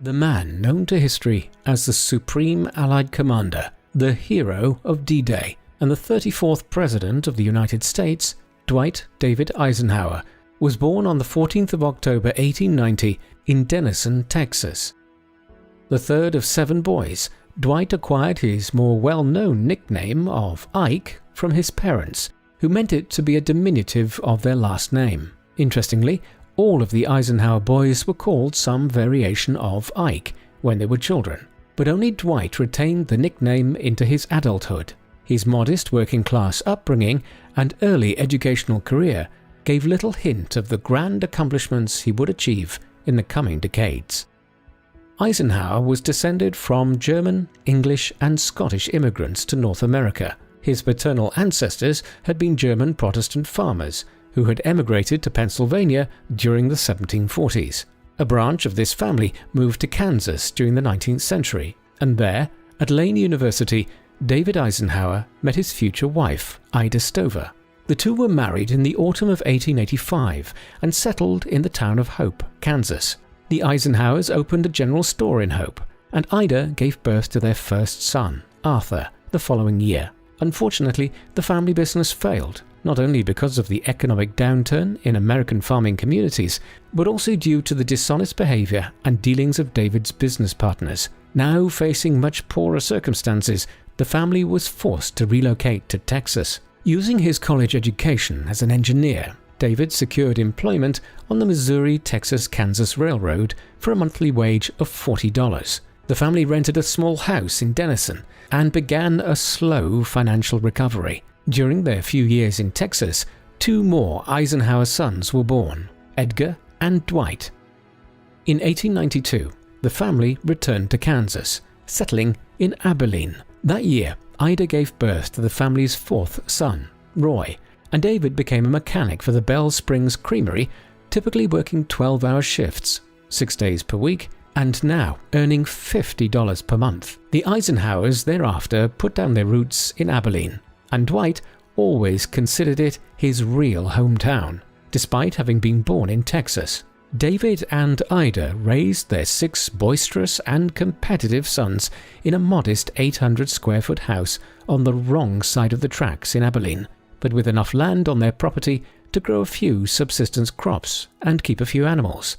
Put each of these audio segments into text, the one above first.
The man known to history as the Supreme Allied Commander, the hero of D-Day, and the 34th President of the United States, Dwight David Eisenhower, was born on the 14th of October 1890 in Denison, Texas. The third of 7 boys, Dwight acquired his more well-known nickname of Ike from his parents, who meant it to be a diminutive of their last name. Interestingly, all of the Eisenhower boys were called some variation of Ike when they were children, but only Dwight retained the nickname into his adulthood. His modest working-class upbringing and early educational career gave little hint of the grand accomplishments he would achieve in the coming decades. Eisenhower was descended from German, English, and Scottish immigrants to North America. His paternal ancestors had been German Protestant farmers who had emigrated to Pennsylvania during the 1740s. A branch of this family moved to Kansas during the 19th century, and there, at Lane University, David Eisenhower met his future wife, Ida Stover. The two were married in the autumn of 1885 and settled in the town of Hope, Kansas. The Eisenhowers opened a general store in Hope, and Ida gave birth to their first son, Arthur, the following year. Unfortunately, the family business failed, not only because of the economic downturn in American farming communities, but also due to the dishonest behavior and dealings of David's business partners. Now facing much poorer circumstances, the family was forced to relocate to Texas. Using his college education as an engineer, David secured employment on the Missouri-Texas-Kansas Railroad for a monthly wage of $40. The family rented a small house in Denison and began a slow financial recovery. During their few years in Texas, 2 more Eisenhower sons were born, Edgar and Dwight. In 1892, the family returned to Kansas, settling in Abilene. That year, Ida gave birth to the family's 4th son, Roy, and David became a mechanic for the Bell Springs Creamery, typically working 12-hour shifts, 6 days per week, and now earning $50 per month. The Eisenhowers thereafter put down their roots in Abilene, and Dwight always considered it his real hometown, despite having been born in Texas. David and Ida raised their 6 boisterous and competitive sons in a modest 800-square-foot house on the wrong side of the tracks in Abilene, but with enough land on their property to grow a few subsistence crops and keep a few animals.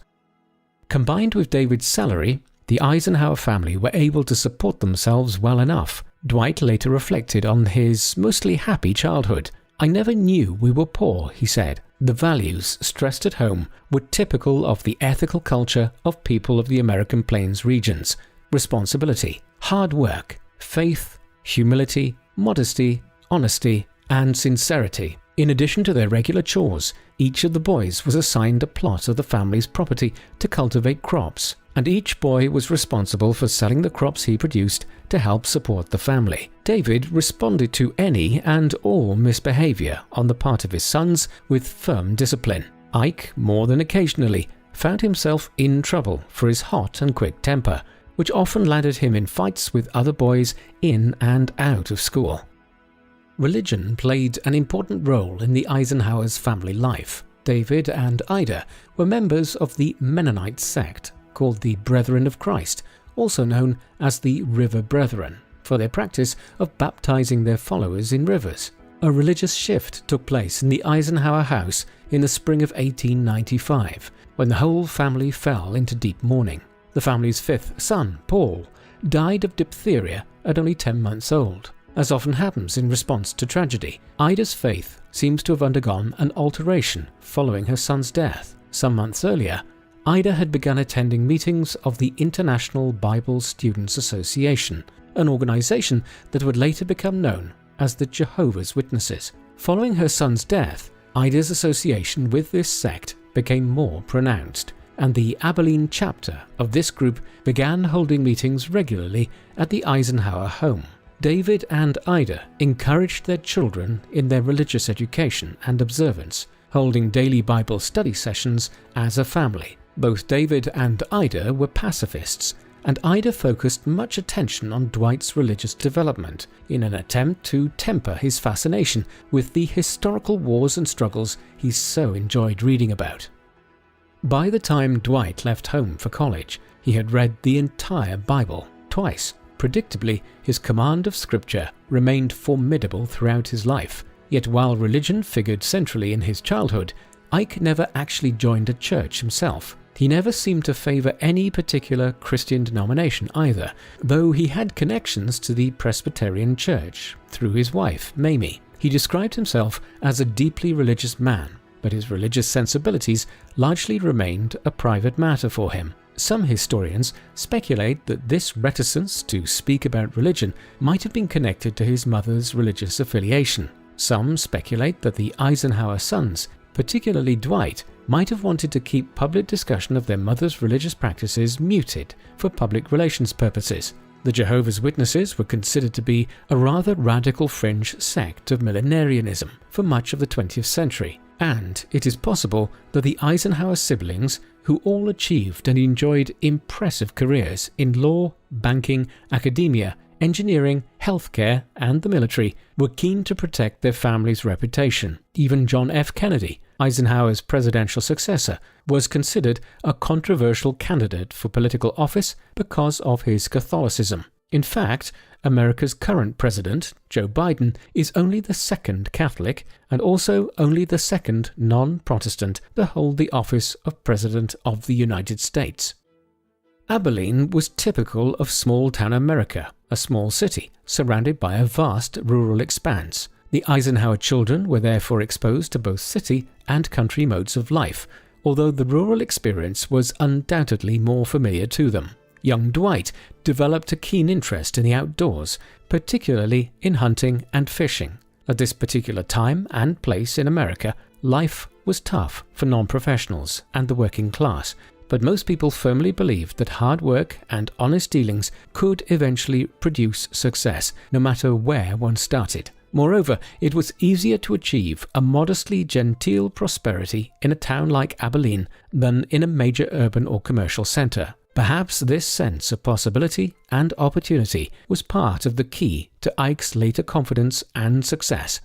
Combined with David's salary, the Eisenhower family were able to support themselves well enough. Dwight later reflected on his mostly happy childhood. "I never knew we were poor," he said. The values stressed at home were typical of the ethical culture of people of the American Plains regions: responsibility, hard work, faith, humility, modesty, honesty, and sincerity. In addition to their regular chores, each of the boys was assigned a plot of the family's property to cultivate crops, and each boy was responsible for selling the crops he produced to help support the family. David responded to any and all misbehavior on the part of his sons with firm discipline. Ike, more than occasionally, found himself in trouble for his hot and quick temper, which often landed him in fights with other boys in and out of school. Religion played an important role in the Eisenhowers' family life. David and Ida were members of the Mennonite sect, called the Brethren of Christ, also known as the River Brethren, for their practice of baptizing their followers in rivers. A religious shift took place in the Eisenhower house in the spring of 1895, when the whole family fell into deep mourning. The family's 5th son, Paul, died of diphtheria at only 10 months old. As often happens in response to tragedy, Ida's faith seems to have undergone an alteration following her son's death. Some months earlier, Ida had begun attending meetings of the International Bible Students Association, an organization that would later become known as the Jehovah's Witnesses. Following her son's death, Ida's association with this sect became more pronounced, and the Abilene chapter of this group began holding meetings regularly at the Eisenhower home. David and Ida encouraged their children in their religious education and observance, holding daily Bible study sessions as a family. Both David and Ida were pacifists, and Ida focused much attention on Dwight's religious development in an attempt to temper his fascination with the historical wars and struggles he so enjoyed reading about. By the time Dwight left home for college, He had read the entire Bible twice. Predictably, his command of Scripture remained formidable throughout his life. Yet while religion figured centrally in his childhood, Ike never actually joined a church himself. He never seemed to favor any particular Christian denomination either, though he had connections to the Presbyterian Church through his wife, Mamie. He described himself as a deeply religious man, but his religious sensibilities largely remained a private matter for him. Some historians speculate that this reticence to speak about religion might have been connected to his mother's religious affiliation. Some speculate that the Eisenhower sons, particularly Dwight, might have wanted to keep public discussion of their mother's religious practices muted for public relations purposes. The Jehovah's Witnesses were considered to be a rather radical fringe sect of millenarianism for much of the 20th century, and it is possible that the Eisenhower siblings, who all achieved and enjoyed impressive careers in law, banking, academia, engineering, healthcare, and the military, were keen to protect their family's reputation. Even John F. Kennedy, Eisenhower's presidential successor, was considered a controversial candidate for political office because of his Catholicism. In fact, America's current president, Joe Biden, is only the second Catholic and also only the second non-Protestant to hold the office of President of the United States. Abilene was typical of small-town America, a small city surrounded by a vast rural expanse. The Eisenhower children were therefore exposed to both city and country modes of life, although the rural experience was undoubtedly more familiar to them. Young Dwight developed a keen interest in the outdoors, particularly in hunting and fishing. At this particular time and place in America, life was tough for non-professionals and the working class, but most people firmly believed that hard work and honest dealings could eventually produce success, no matter where one started. Moreover, it was easier to achieve a modestly genteel prosperity in a town like Abilene than in a major urban or commercial center. Perhaps this sense of possibility and opportunity was part of the key to Ike's later confidence and success.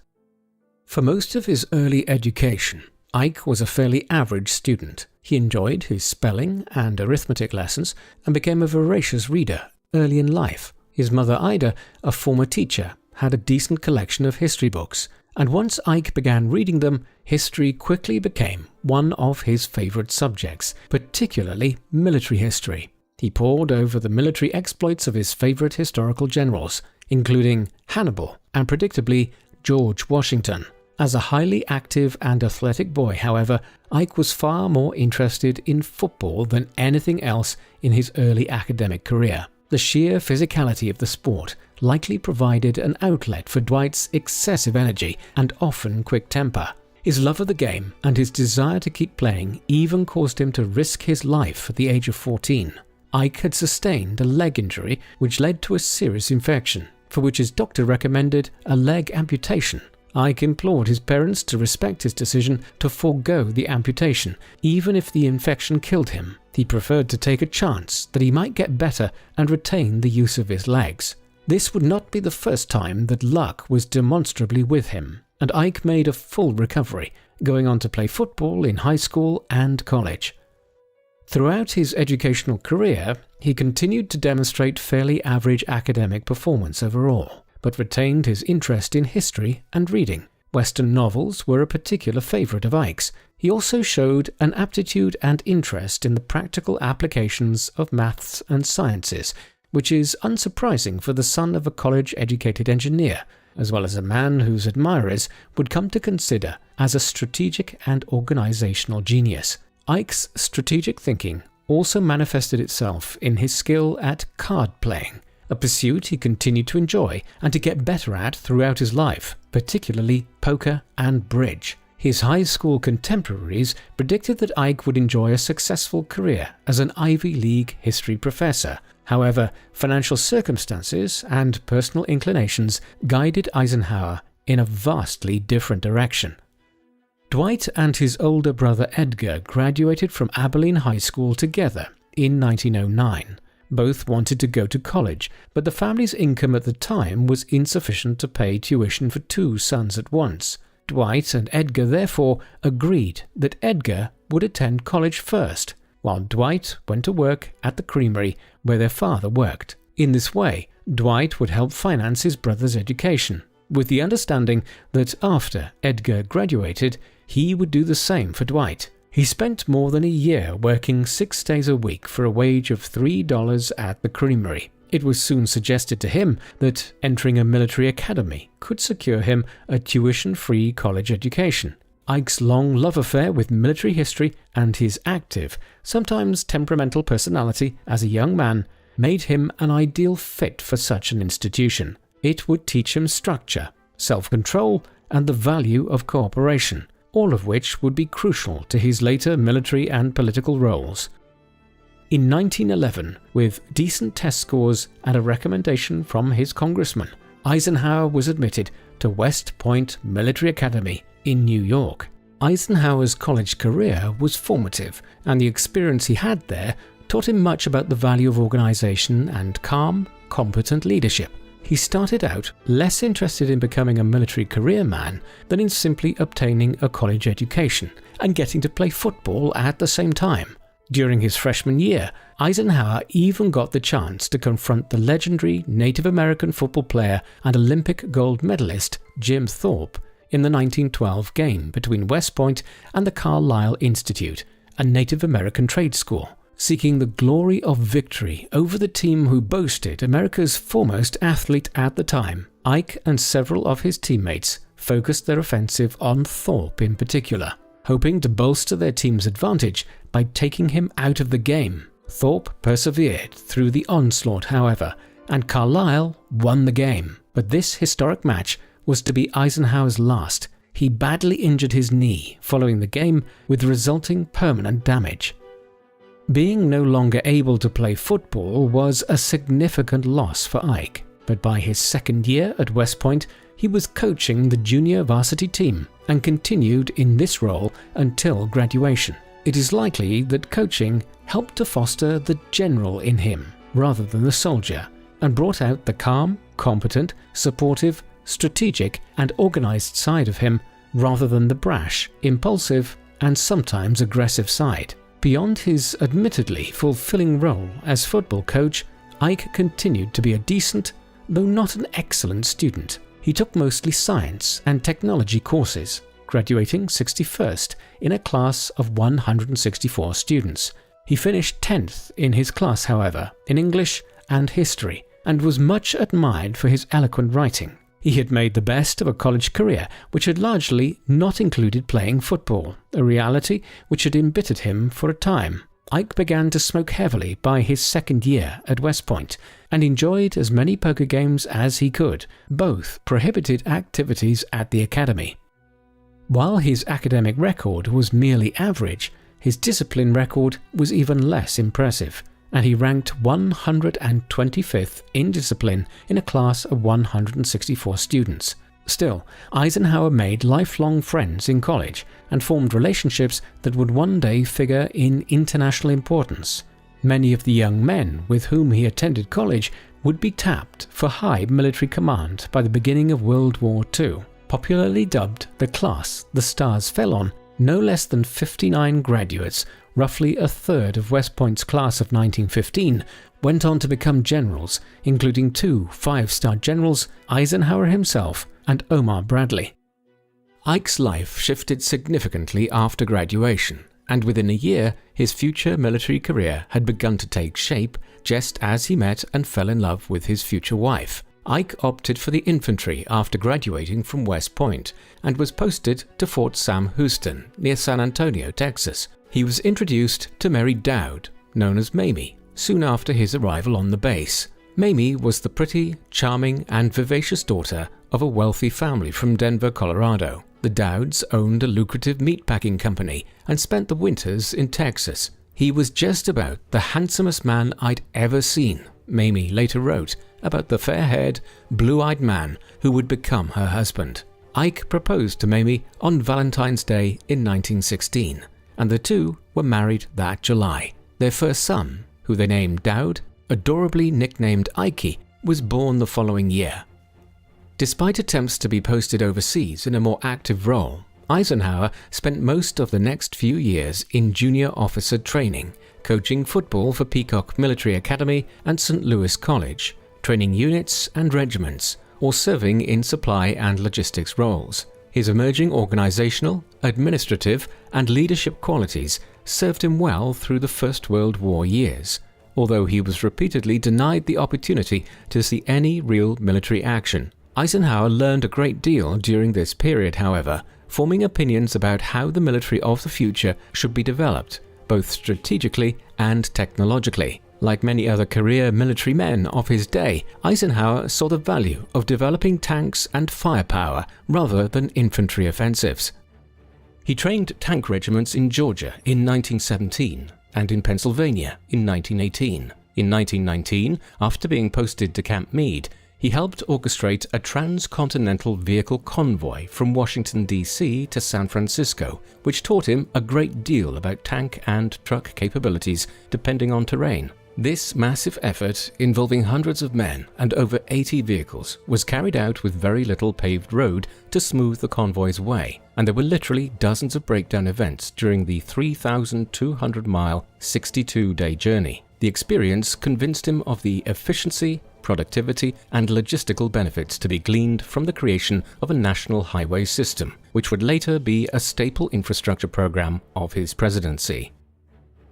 For most of his early education, Ike was a fairly average student. He enjoyed his spelling and arithmetic lessons and became a voracious reader early in life. His mother Ida, a former teacher, had a decent collection of history books, and once Ike began reading them, history quickly became one of his favorite subjects, particularly military history. He pored over the military exploits of his favorite historical generals, including Hannibal and, predictably, George Washington. As a highly active and athletic boy, however, Ike was far more interested in football than anything else in his early academic career. The sheer physicality of the sport likely provided an outlet for Dwight's excessive energy and often quick temper. His love of the game and his desire to keep playing even caused him to risk his life at the age of 14. Ike had sustained a leg injury which led to a serious infection, for which his doctor recommended a leg amputation. Ike implored his parents to respect his decision to forego the amputation, even if the infection killed him. He preferred to take a chance that he might get better and retain the use of his legs. This would not be the first time that luck was demonstrably with him, and Ike made a full recovery, going on to play football in high school and college. Throughout his educational career, he continued to demonstrate fairly average academic performance overall, but retained his interest in history and reading. Western novels were a particular favorite of Ike's. He also showed an aptitude and interest in the practical applications of maths and sciences, which is unsurprising for the son of a college-educated engineer, as well as a man whose admirers would come to consider as a strategic and organizational genius. Ike's strategic thinking also manifested itself in his skill at card playing, a pursuit he continued to enjoy and to get better at throughout his life, particularly poker and bridge. His high school contemporaries predicted that Ike would enjoy a successful career as an Ivy League history professor. However, financial circumstances and personal inclinations guided Eisenhower in a vastly different direction. Dwight and his older brother Edgar graduated from Abilene High School together in 1909. Both wanted to go to college, but the family's income at the time was insufficient to pay tuition for two sons at once. Dwight and Edgar therefore agreed that Edgar would attend college first, while Dwight went to work at the creamery where their father worked. In this way, Dwight would help finance his brother's education, with the understanding that after Edgar graduated, he would do the same for Dwight. He spent more than a year working 6 days a week for a wage of $3 at the creamery. It was soon suggested to him that entering a military academy could secure him a tuition-free college education. Ike's long love affair with military history and his active, sometimes temperamental personality as a young man made him an ideal fit for such an institution. It would teach him structure, self-control, and the value of cooperation, all of which would be crucial to his later military and political roles. In 1911, with decent test scores and a recommendation from his congressman, Eisenhower was admitted to West Point Military Academy in New York. Eisenhower's college career was formative, and the experience he had there taught him much about the value of organization and calm, competent leadership. He started out less interested in becoming a military career man than in simply obtaining a college education and getting to play football at the same time. During his freshman year, Eisenhower even got the chance to confront the legendary Native American football player and Olympic gold medalist Jim Thorpe in the 1912 game between West Point and the Carlisle Institute, a Native American trade school. Seeking the glory of victory over the team who boasted America's foremost athlete at the time, Ike and several of his teammates focused their offensive on Thorpe in particular, hoping to bolster their team's advantage by taking him out of the game. Thorpe persevered through the onslaught, however, and Carlisle won the game. But this historic match was to be Eisenhower's last. He badly injured his knee following the game, with resulting permanent damage. Being no longer able to play football was a significant loss for Ike, but by his second year at West Point, he was coaching the junior varsity team and continued in this role until graduation. It is likely that coaching helped to foster the general in him rather than the soldier, and brought out the calm, competent, supportive, strategic, and organized side of him rather than the brash, impulsive, and sometimes aggressive side. Beyond his admittedly fulfilling role as football coach, Ike continued to be a decent, though not an excellent student. He took mostly science and technology courses, graduating 61st in a class of 164 students. He finished 10th in his class, however, in English and history, and was much admired for his eloquent writing. He had made the best of a college career which had largely not included playing football, a reality which had embittered him for a time. Ike began to smoke heavily by his second year at West Point and enjoyed as many poker games as he could, both prohibited activities at the academy. While his academic record was merely average, his discipline record was even less impressive, and he ranked 125th in discipline in a class of 164 students. Still, Eisenhower made lifelong friends in college and formed relationships that would one day figure in international importance. Many of the young men with whom he attended college would be tapped for high military command by the beginning of World War II. Popularly dubbed the class the stars fell on, no less than 59 graduates, roughly a third of West Point's class of 1915, went on to become generals, including 2 5-star generals, Eisenhower himself and Omar Bradley. Ike's life shifted significantly after graduation, and within a year his future military career had begun to take shape just as he met and fell in love with his future wife. Ike opted for the infantry after graduating from West Point and was posted to Fort Sam Houston near San Antonio, Texas. He was introduced to Mary Dowd, known as Mamie, soon after his arrival on the base. Mamie was the pretty, charming, and vivacious daughter of a wealthy family from Denver, Colorado. The Dowds owned a lucrative meatpacking company and spent the winters in Texas. He was just about the handsomest man I'd ever seen, Mamie later wrote about the fair-haired, blue-eyed man who would become her husband. Ike proposed to Mamie on Valentine's Day in 1916, and the two were married that July. Their first son, who they named Dowd, adorably nicknamed Ikey, was born the following year. Despite attempts to be posted overseas in a more active role, Eisenhower spent most of the next few years in junior officer training, coaching football for Peacock Military Academy and St. Louis College, training units and regiments, or serving in supply and logistics roles. His emerging organizational, administrative, and leadership qualities served him well through the First World War years, although he was repeatedly denied the opportunity to see any real military action. Eisenhower learned a great deal during this period, however, forming opinions about how the military of the future should be developed, both strategically and technologically. Like many other career military men of his day, Eisenhower saw the value of developing tanks and firepower rather than infantry offensives. He trained tank regiments in Georgia in 1917 and in Pennsylvania in 1918. In 1919, after being posted to Camp Meade, he helped orchestrate a transcontinental vehicle convoy from Washington, D.C. to San Francisco, which taught him a great deal about tank and truck capabilities depending on terrain. This massive effort, involving hundreds of men and over 80 vehicles, was carried out with very little paved road to smooth the convoy's way, and there were literally dozens of breakdown events during the 3,200-mile, 62-day journey. The experience convinced him of the efficiency, productivity, and logistical benefits to be gleaned from the creation of a national highway system, which would later be a staple infrastructure program of his presidency.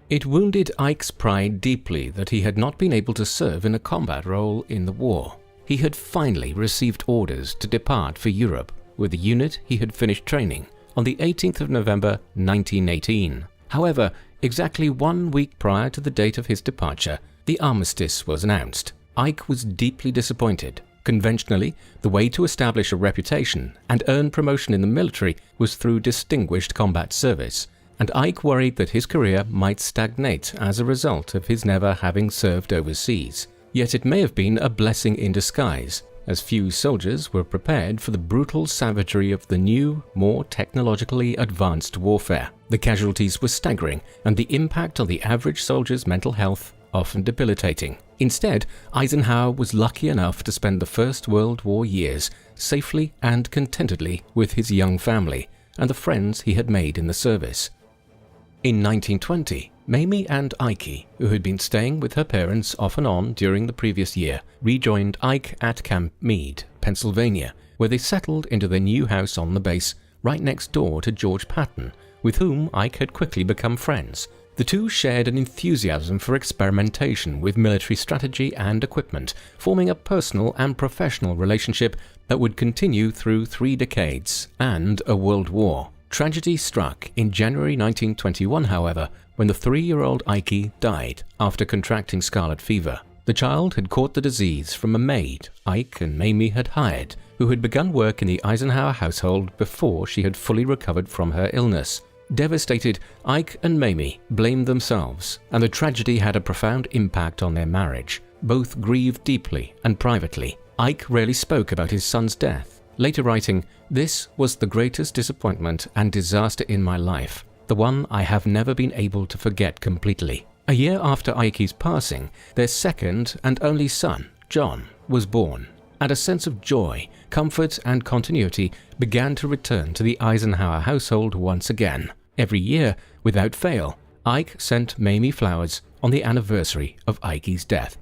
It wounded Ike's pride deeply that he had not been able to serve in a combat role in the war. He had finally received orders to depart for Europe with the unit he had finished training on the 18th of November 1918. However, exactly 1 week prior to the date of his departure, the armistice was announced. Ike was deeply disappointed. Conventionally, the way to establish a reputation and earn promotion in the military was through distinguished combat service, and Ike worried that his career might stagnate as a result of his never having served overseas. Yet it may have been a blessing in disguise, as few soldiers were prepared for the brutal savagery of the new, more technologically advanced warfare. The casualties were staggering, and the impact on the average soldier's mental health often debilitating. Instead, Eisenhower was lucky enough to spend the First World War years safely and contentedly with his young family and the friends he had made in the service. In 1920, Mamie and Ike, who had been staying with her parents off and on during the previous year, rejoined Ike at Camp Meade, Pennsylvania, where they settled into their new house on the base, right next door to George Patton, with whom Ike had quickly become friends. The two shared an enthusiasm for experimentation with military strategy and equipment, forming a personal and professional relationship that would continue through 3 decades and a world war. Tragedy struck in January 1921, however, when the 3-year-old Ike died after contracting scarlet fever. The child had caught the disease from a maid Ike and Mamie had hired, who had begun work in the Eisenhower household before she had fully recovered from her illness. Devastated, Ike and Mamie blamed themselves, and the tragedy had a profound impact on their marriage. Both grieved deeply and privately. Ike rarely spoke about his son's death, later writing, "This was the greatest disappointment and disaster in my life, the one I have never been able to forget completely." A year after Ike's passing, their second and only son, John, was born, and a sense of joy, comfort, and continuity began to return to the Eisenhower household once again. Every year, without fail, Ike sent Mamie flowers on the anniversary of Ike's death.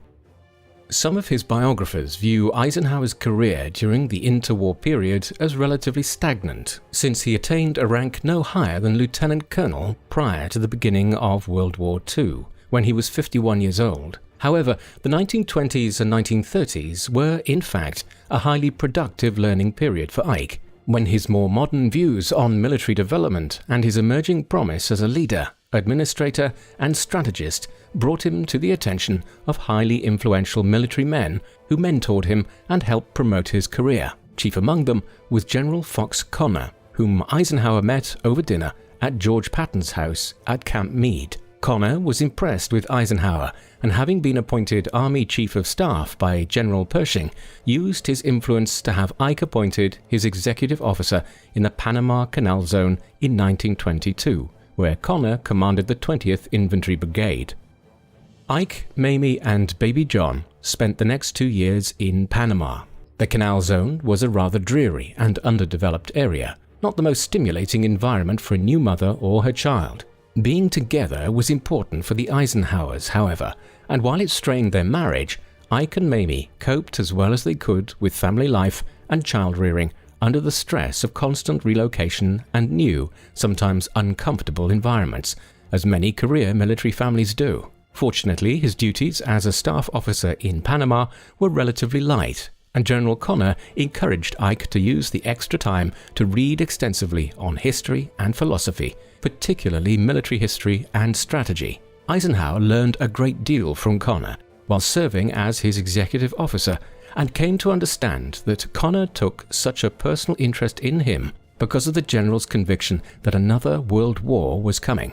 Some of his biographers view Eisenhower's career during the interwar period as relatively stagnant, since he attained a rank no higher than lieutenant colonel prior to the beginning of World War II, when he was 51 years old. However, the 1920s and 1930s were, in fact, a highly productive learning period for Ike, when his more modern views on military development and his emerging promise as a leader, administrator, and strategist brought him to the attention of highly influential military men who mentored him and helped promote his career. Chief among them was General Fox Connor, whom Eisenhower met over dinner at George Patton's house at Camp Meade. Connor was impressed with Eisenhower, and having been appointed Army Chief of Staff by General Pershing, used his influence to have Ike appointed his executive officer in the Panama Canal Zone in 1922, where Connor commanded the 20th Infantry Brigade. Ike, Mamie, and baby John spent the next 2 years in Panama. The Canal Zone was a rather dreary and underdeveloped area, not the most stimulating environment for a new mother or her child. Being together was important for the Eisenhowers, however, and while it strained their marriage, Ike and Mamie coped as well as they could with family life and child-rearing under the stress of constant relocation and new, sometimes uncomfortable environments, as many career military families do. Fortunately, his duties as a staff officer in Panama were relatively light, and General Connor encouraged Ike to use the extra time to read extensively on history and philosophy, particularly military history and strategy. Eisenhower learned a great deal from Connor while serving as his executive officer, and came to understand that Connor took such a personal interest in him because of the general's conviction that another world war was coming.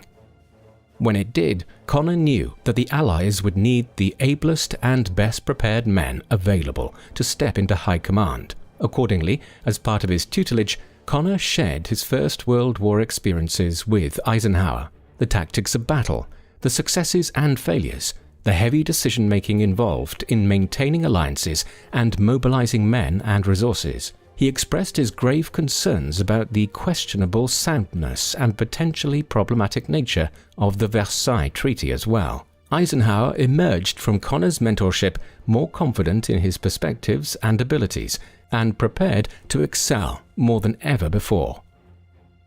When it did, Connor knew that the Allies would need the ablest and best prepared men available to step into high command. Accordingly, as part of his tutelage, Connor shared his First World War experiences with Eisenhower, the tactics of battle, the successes and failures, the heavy decision-making involved in maintaining alliances and mobilizing men and resources. He expressed his grave concerns about the questionable soundness and potentially problematic nature of the Versailles Treaty as well. Eisenhower emerged from Connor's mentorship more confident in his perspectives and abilities, and prepared to excel more than ever before.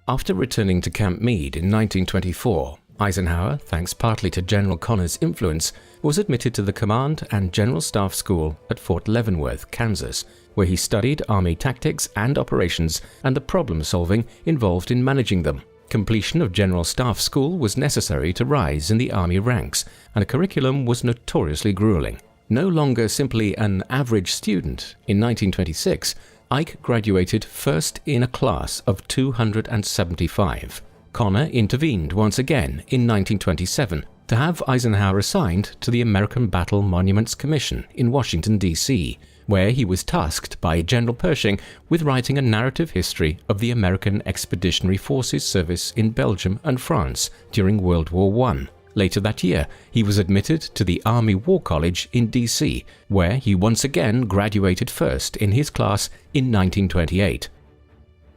After returning to Camp Meade in 1924, Eisenhower, thanks partly to General Connor's influence, was admitted to the Command and General Staff School at Fort Leavenworth, Kansas, where he studied Army tactics and operations and the problem-solving involved in managing them. Completion of General Staff School was necessary to rise in the Army ranks, and the curriculum was notoriously grueling. No longer simply an average student, in 1926, Ike graduated first in a class of 275. Connor intervened once again in 1927 to have Eisenhower assigned to the American Battle Monuments Commission in Washington, D.C., where he was tasked by General Pershing with writing a narrative history of the American Expeditionary Forces service in Belgium and France during World War I. Later that year, he was admitted to the Army War College in D.C., where he once again graduated first in his class in 1928.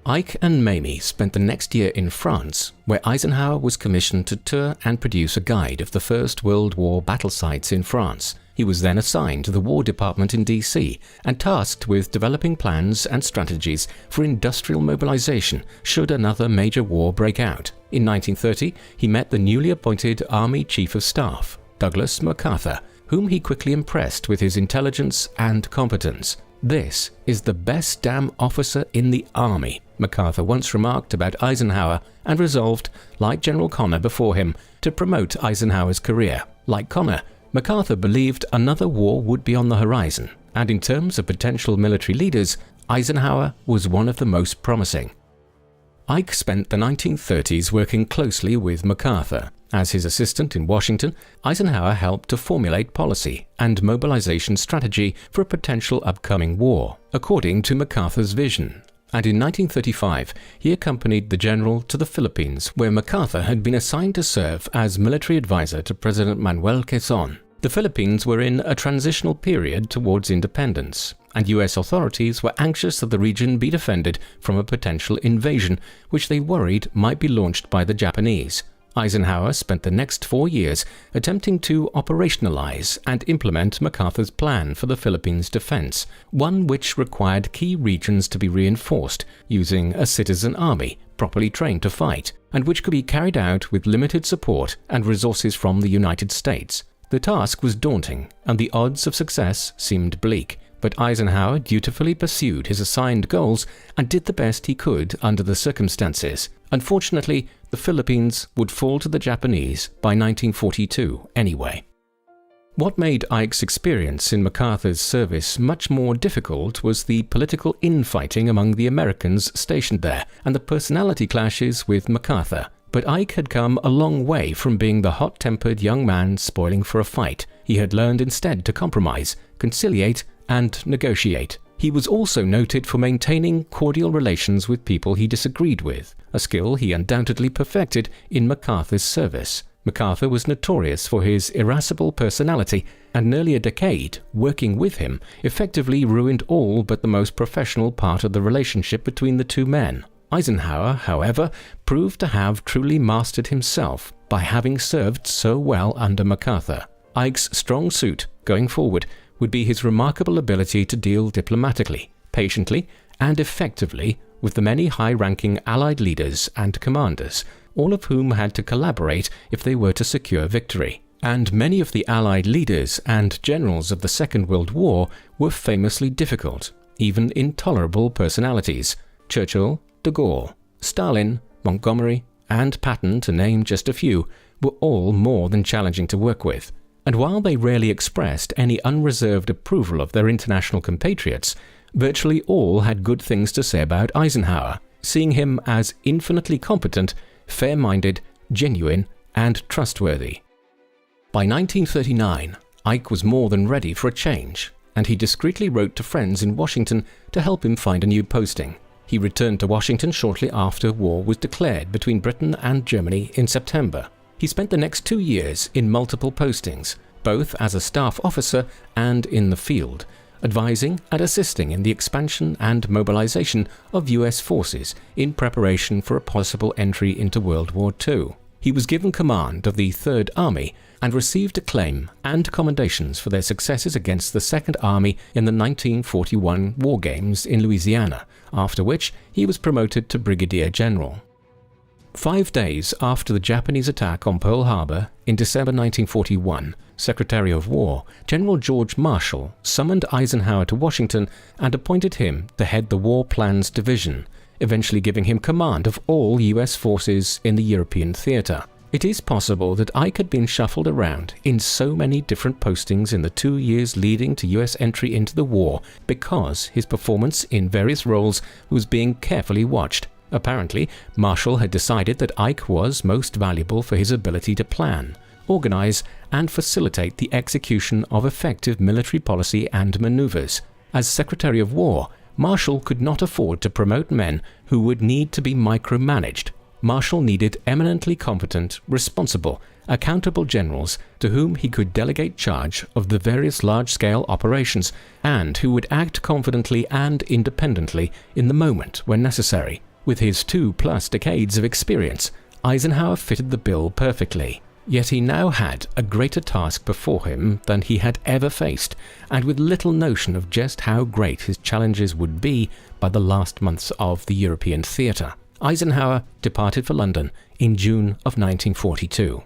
Ike and Mamie spent the next year in France, where Eisenhower was commissioned to tour and produce a guide of the First World War battle sites in France. He was then assigned to the War Department in D.C. and tasked with developing plans and strategies for industrial mobilization should another major war break out. In 1930, he met the newly appointed Army Chief of Staff, Douglas MacArthur, whom he quickly impressed with his intelligence and competence. "This is the best damn officer in the Army," MacArthur once remarked about Eisenhower, and resolved, like General Connor before him, to promote Eisenhower's career. Like Connor, MacArthur believed another war would be on the horizon, and in terms of potential military leaders, Eisenhower was one of the most promising. Ike spent the 1930s working closely with MacArthur. As his assistant in Washington, Eisenhower helped to formulate policy and mobilization strategy for a potential upcoming war, according to MacArthur's vision. And in 1935, he accompanied the general to the Philippines, where MacArthur had been assigned to serve as military advisor to President Manuel Quezon. The Philippines were in a transitional period towards independence, and U.S. authorities were anxious that the region be defended from a potential invasion, which they worried might be launched by the Japanese. Eisenhower spent the next 4 years attempting to operationalize and implement MacArthur's plan for the Philippines' defense, one which required key regions to be reinforced using a citizen army properly trained to fight, and which could be carried out with limited support and resources from the United States. The task was daunting, and the odds of success seemed bleak, but Eisenhower dutifully pursued his assigned goals and did the best he could under the circumstances. Unfortunately, the Philippines would fall to the Japanese by 1942 anyway. What made Ike's experience in MacArthur's service much more difficult was the political infighting among the Americans stationed there and the personality clashes with MacArthur. But Ike had come a long way from being the hot-tempered young man spoiling for a fight. He had learned instead to compromise, conciliate, and negotiate. He was also noted for maintaining cordial relations with people he disagreed with, a skill he undoubtedly perfected in MacArthur's service. MacArthur was notorious for his irascible personality, and nearly a decade working with him effectively ruined all but the most professional part of the relationship between the two men. Eisenhower, however, proved to have truly mastered himself by having served so well under MacArthur. Ike's strong suit, going forward, would be his remarkable ability to deal diplomatically, patiently, and effectively with the many high-ranking Allied leaders and commanders, all of whom had to collaborate if they were to secure victory. And many of the Allied leaders and generals of the Second World War were famously difficult, even intolerable personalities. Churchill, de Gaulle, Stalin, Montgomery, and Patton, to name just a few, were all more than challenging to work with. And while they rarely expressed any unreserved approval of their international compatriots, virtually all had good things to say about Eisenhower, seeing him as infinitely competent, fair-minded, genuine, and trustworthy. By 1939, Ike was more than ready for a change, and he discreetly wrote to friends in Washington to help him find a new posting. He returned to Washington shortly after war was declared between Britain and Germany in September. He spent the next 2 years in multiple postings, both as a staff officer and in the field, advising and assisting in the expansion and mobilization of US forces in preparation for a possible entry into World War II. He was given command of the Third Army and received acclaim and commendations for their successes against the Second Army in the 1941 War Games in Louisiana, after which he was promoted to Brigadier General. 5 days after the Japanese attack on Pearl Harbor in December 1941, Secretary of War General George Marshall summoned Eisenhower to Washington and appointed him to head the War Plans Division, eventually giving him command of all US forces in the European theater. It is possible that Ike had been shuffled around in so many different postings in the 2 years leading to US entry into the war because his performance in various roles was being carefully watched. Apparently, Marshall had decided that Ike was most valuable for his ability to plan, organize, and facilitate the execution of effective military policy and maneuvers. As Secretary of War, Marshall could not afford to promote men who would need to be micromanaged. Marshall needed eminently competent, responsible, accountable generals to whom he could delegate charge of the various large-scale operations and who would act confidently and independently in the moment when necessary. With his 2+ decades of experience, Eisenhower fitted the bill perfectly. Yet he now had a greater task before him than he had ever faced, and with little notion of just how great his challenges would be by the last months of the European theatre. Eisenhower departed for London in June of 1942.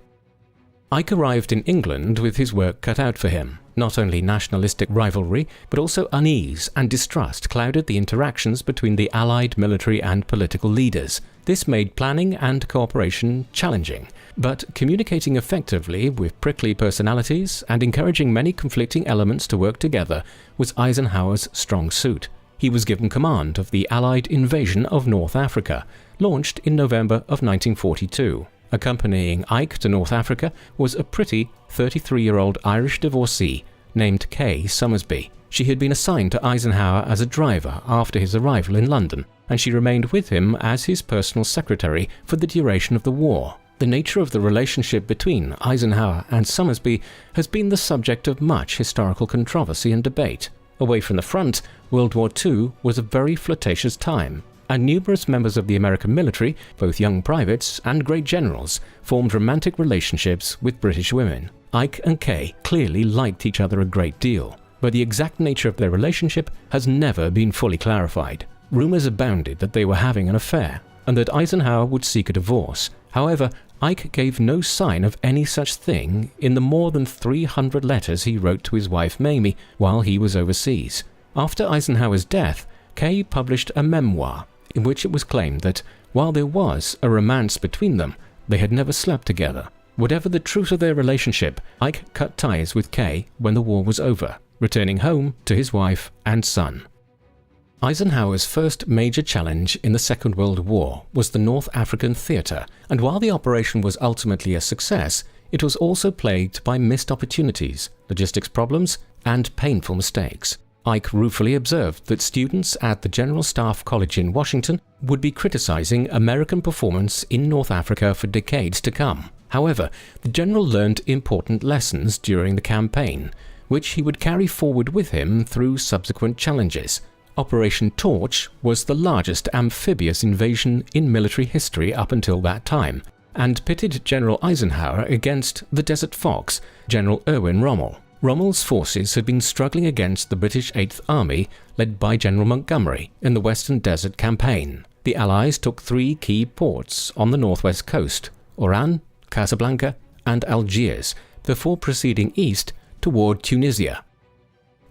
Ike arrived in England with his work cut out for him. Not only nationalistic rivalry, but also unease and distrust clouded the interactions between the Allied military and political leaders. This made planning and cooperation challenging, but communicating effectively with prickly personalities and encouraging many conflicting elements to work together was Eisenhower's strong suit. He was given command of the Allied invasion of North Africa, launched in November of 1942. Accompanying Ike to North Africa was a pretty 33-year-old Irish divorcee named Kay Summersby. She had been assigned to Eisenhower as a driver after his arrival in London, and she remained with him as his personal secretary for the duration of the war. The nature of the relationship between Eisenhower and Summersby has been the subject of much historical controversy and debate. Away from the front, World War II was a very flirtatious time, and numerous members of the American military, both young privates and great generals, formed romantic relationships with British women. Ike and Kay clearly liked each other a great deal, but the exact nature of their relationship has never been fully clarified. Rumors abounded that they were having an affair, and that Eisenhower would seek a divorce. However, Ike gave no sign of any such thing in the more than 300 letters he wrote to his wife Mamie while he was overseas. After Eisenhower's death, Kay published a memoir in which it was claimed that, while there was a romance between them, they had never slept together. Whatever the truth of their relationship, Ike cut ties with Kay when the war was over, returning home to his wife and son. Eisenhower's first major challenge in the Second World War was the North African theatre, and while the operation was ultimately a success, it was also plagued by missed opportunities, logistics problems, and painful mistakes. Ike ruefully observed that students at the General Staff College in Washington would be criticizing American performance in North Africa for decades to come. However, the general learned important lessons during the campaign, which he would carry forward with him through subsequent challenges. Operation Torch was the largest amphibious invasion in military history up until that time, and pitted General Eisenhower against the Desert Fox, General Erwin Rommel. Rommel's forces had been struggling against the British 8th Army, led by General Montgomery, in the Western Desert Campaign. The Allies took 3 key ports on the northwest coast, Oran, Casablanca, and Algiers, before proceeding east toward Tunisia.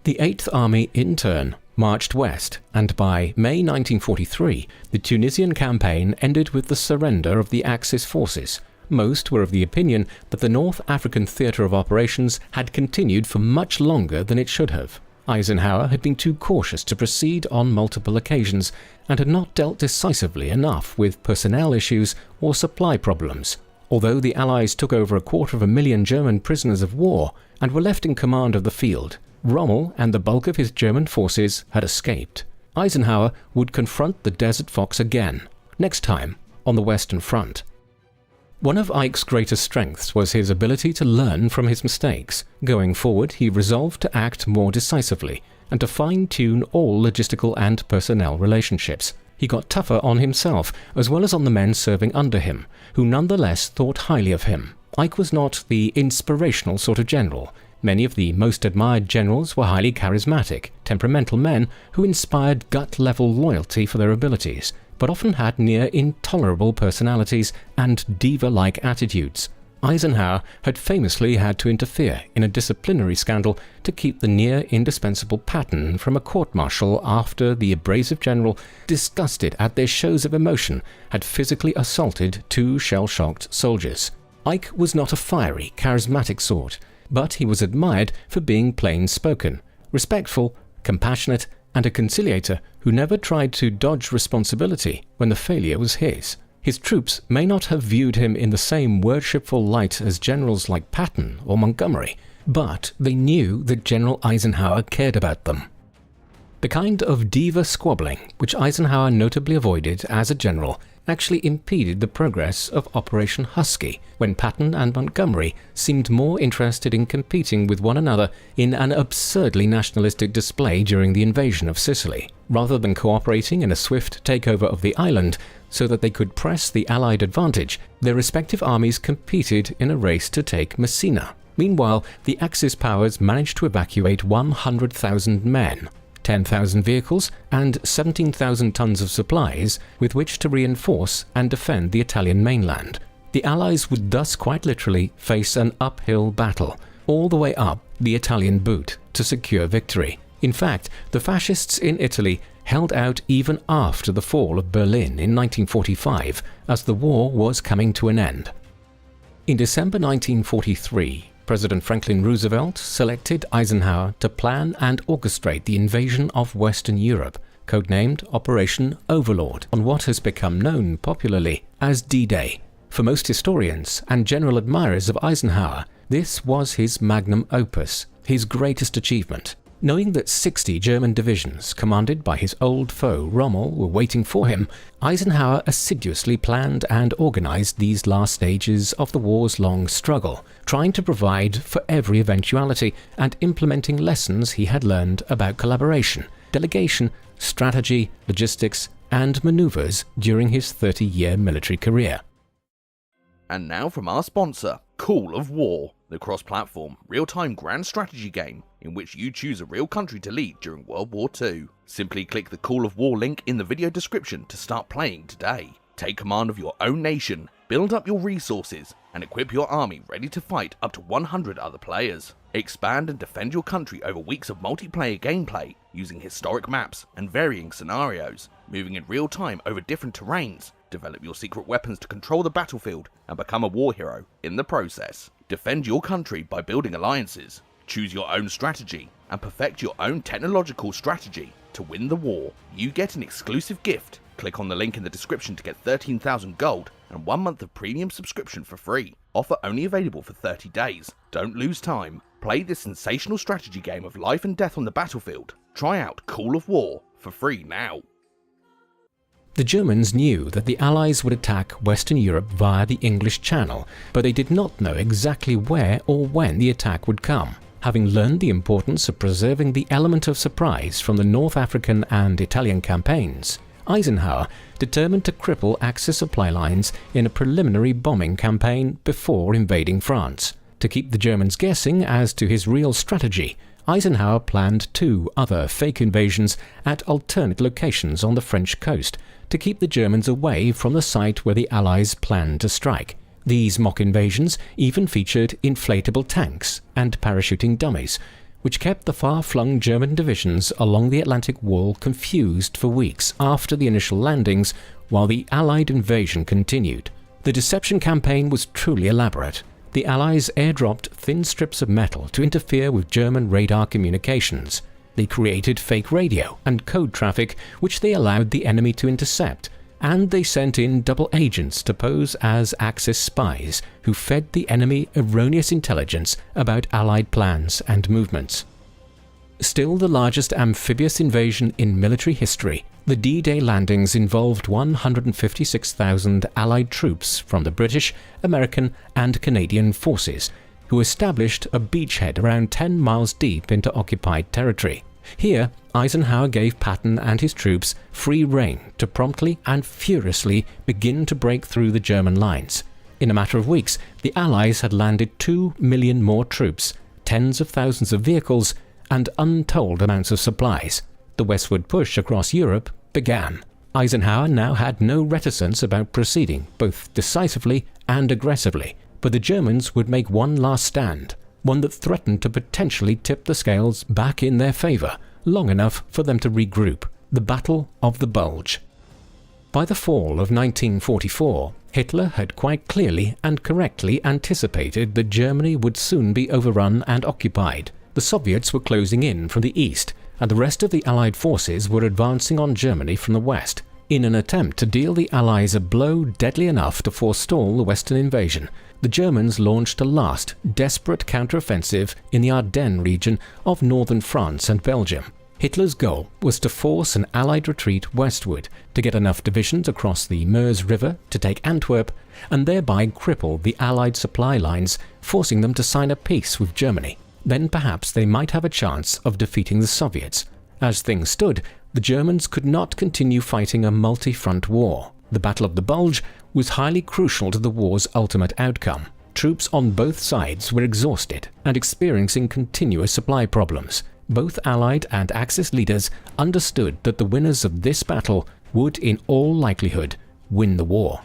The 8th Army, in turn, marched west, and by May 1943, the Tunisian campaign ended with the surrender of the Axis forces. Most were of the opinion that the North African theatre of operations had continued for much longer than it should have. Eisenhower had been too cautious to proceed on multiple occasions, and had not dealt decisively enough with personnel issues or supply problems. Although the Allies took over 250,000 German prisoners of war and were left in command of the field, Rommel and the bulk of his German forces had escaped. Eisenhower would confront the Desert Fox again, next time on the Western Front. One of Ike's greatest strengths was his ability to learn from his mistakes. Going forward, he resolved to act more decisively and to fine-tune all logistical and personnel relationships. He got tougher on himself, as well as on the men serving under him, who nonetheless thought highly of him. Ike was not the inspirational sort of general. Many of the most admired generals were highly charismatic, temperamental men who inspired gut-level loyalty for their abilities, but often had near intolerable personalities and diva-like attitudes. Eisenhower had famously had to interfere in a disciplinary scandal to keep the near indispensable Patton from a court-martial after the abrasive general, disgusted at their shows of emotion, had physically assaulted 2 shell-shocked soldiers. Ike was not a fiery, charismatic sort, but he was admired for being plain-spoken, respectful, compassionate, and a conciliator who never tried to dodge responsibility when the failure was his. His troops may not have viewed him in the same worshipful light as generals like Patton or Montgomery, but they knew that General Eisenhower cared about them. The kind of diva squabbling which Eisenhower notably avoided as a general actually impeded the progress of Operation Husky, when Patton and Montgomery seemed more interested in competing with one another in an absurdly nationalistic display during the invasion of Sicily, rather than cooperating in a swift takeover of the island so that they could press the Allied advantage. Their respective armies competed in a race to take Messina. Meanwhile, the Axis powers managed to evacuate 100,000 men, 10,000 vehicles, and 17,000 tons of supplies with which to reinforce and defend the Italian mainland. The Allies would thus quite literally face an uphill battle, all the way up the Italian boot, to secure victory. In fact, the fascists in Italy held out even after the fall of Berlin in 1945, as the war was coming to an end. In December 1943, President Franklin Roosevelt selected Eisenhower to plan and orchestrate the invasion of Western Europe, codenamed Operation Overlord, on what has become known popularly as D-Day. For most historians and general admirers of Eisenhower, this was his magnum opus, his greatest achievement. Knowing that 60 German divisions, commanded by his old foe Rommel, were waiting for him, Eisenhower assiduously planned and organized these last stages of the war's long struggle, trying to provide for every eventuality and implementing lessons he had learned about collaboration, delegation, strategy, logistics, and maneuvers during his 30-year military career. And now from our sponsor, Call of War, the cross-platform, real-time grand strategy game in which you choose a real country to lead during World War II. Simply click the Call of War link in the video description to start playing today. Take command of your own nation, build up your resources, and equip your army ready to fight up to 100 other players. Expand and defend your country over weeks of multiplayer gameplay using historic maps and varying scenarios, moving in real time over different terrains. Develop your secret weapons to control the battlefield and become a war hero in the process. Defend your country by building alliances, choose your own strategy, and perfect your own technological strategy to win the war. You get an exclusive gift. Click on the link in the description to get 13,000 gold and 1 month of premium subscription for free. Offer only available for 30 days. Don't lose time. Play this sensational strategy game of life and death on the battlefield. Try out Call of War for free now. The Germans knew that the Allies would attack Western Europe via the English Channel, but they did not know exactly where or when the attack would come. Having learned the importance of preserving the element of surprise from the North African and Italian campaigns, Eisenhower determined to cripple Axis supply lines in a preliminary bombing campaign before invading France. To keep the Germans guessing as to his real strategy, Eisenhower planned 2 other fake invasions at alternate locations on the French coast to keep the Germans away from the site where the Allies planned to strike. These mock invasions even featured inflatable tanks and parachuting dummies, which kept the far-flung German divisions along the Atlantic Wall confused for weeks after the initial landings while the Allied invasion continued. The deception campaign was truly elaborate. The Allies airdropped thin strips of metal to interfere with German radar communications. They created fake radio and code traffic which they allowed the enemy to intercept, and they sent in double agents to pose as Axis spies who fed the enemy erroneous intelligence about Allied plans and movements. Still the largest amphibious invasion in military history, the D-Day landings involved 156,000 Allied troops from the British, American and Canadian forces, who established a beachhead around 10 miles deep into occupied territory. Here, Eisenhower gave Patton and his troops free rein to promptly and furiously begin to break through the German lines. In a matter of weeks, the Allies had landed 2 million more troops, tens of thousands of vehicles, and untold amounts of supplies. The westward push across Europe began. Eisenhower now had no reticence about proceeding, both decisively and aggressively, but the Germans would make one last stand, one that threatened to potentially tip the scales back in their favor, long enough for them to regroup. The Battle of the Bulge. By the fall of 1944, Hitler had quite clearly and correctly anticipated that Germany would soon be overrun and occupied. The Soviets were closing in from the east, and the rest of the Allied forces were advancing on Germany from the west. In an attempt to deal the Allies a blow deadly enough to forestall the Western invasion, the Germans launched a last, desperate counteroffensive in the Ardennes region of northern France and Belgium. Hitler's goal was to force an Allied retreat westward to get enough divisions across the Meuse River to take Antwerp and thereby cripple the Allied supply lines, forcing them to sign a peace with Germany. Then perhaps they might have a chance of defeating the Soviets. As things stood, the Germans could not continue fighting a multi-front war. The Battle of the Bulge was highly crucial to the war's ultimate outcome. Troops on both sides were exhausted and experiencing continuous supply problems. Both Allied and Axis leaders understood that the winners of this battle would, in all likelihood, win the war.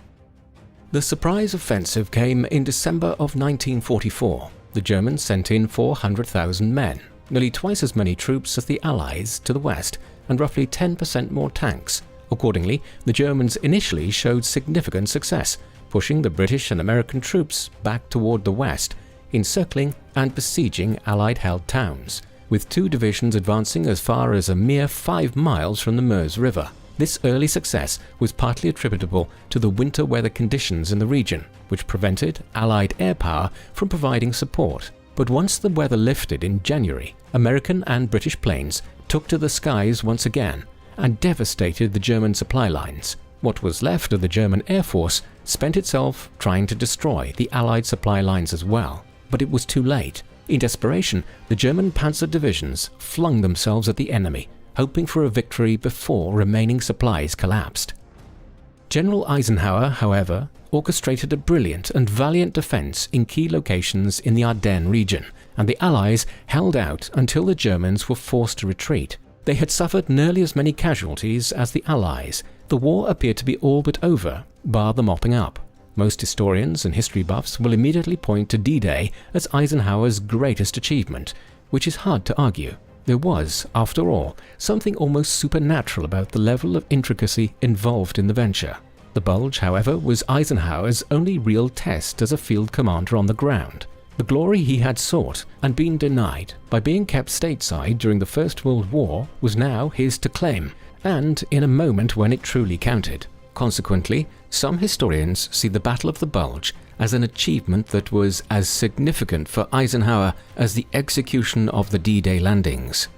The surprise offensive came in December of 1944. The Germans sent in 400,000 men, nearly twice as many troops as the Allies to the west, and roughly 10% more tanks. Accordingly, the Germans initially showed significant success, pushing the British and American troops back toward the west, encircling and besieging Allied-held towns, with 2 divisions advancing as far as a mere 5 miles from the Meuse River. This early success was partly attributable to the winter weather conditions in the region, which prevented Allied air power from providing support. But once the weather lifted in January, American and British planes took to the skies once again and devastated the German supply lines. What was left of the German Air Force spent itself trying to destroy the Allied supply lines as well. But it was too late. In desperation, the German panzer divisions flung themselves at the enemy, hoping for a victory before remaining supplies collapsed. General Eisenhower, however, orchestrated a brilliant and valiant defense in key locations in the Ardennes region, and the Allies held out until the Germans were forced to retreat. They had suffered nearly as many casualties as the Allies. The war appeared to be all but over, bar the mopping up. Most historians and history buffs will immediately point to D-Day as Eisenhower's greatest achievement, which is hard to argue. There was, after all, something almost supernatural about the level of intricacy involved in the venture. The Bulge, however, was Eisenhower's only real test as a field commander on the ground. The glory he had sought and been denied by being kept stateside during the First World War was now his to claim, and in a moment when it truly counted. Consequently, some historians see the Battle of the Bulge as an achievement that was as significant for Eisenhower as the execution of the D-Day landings.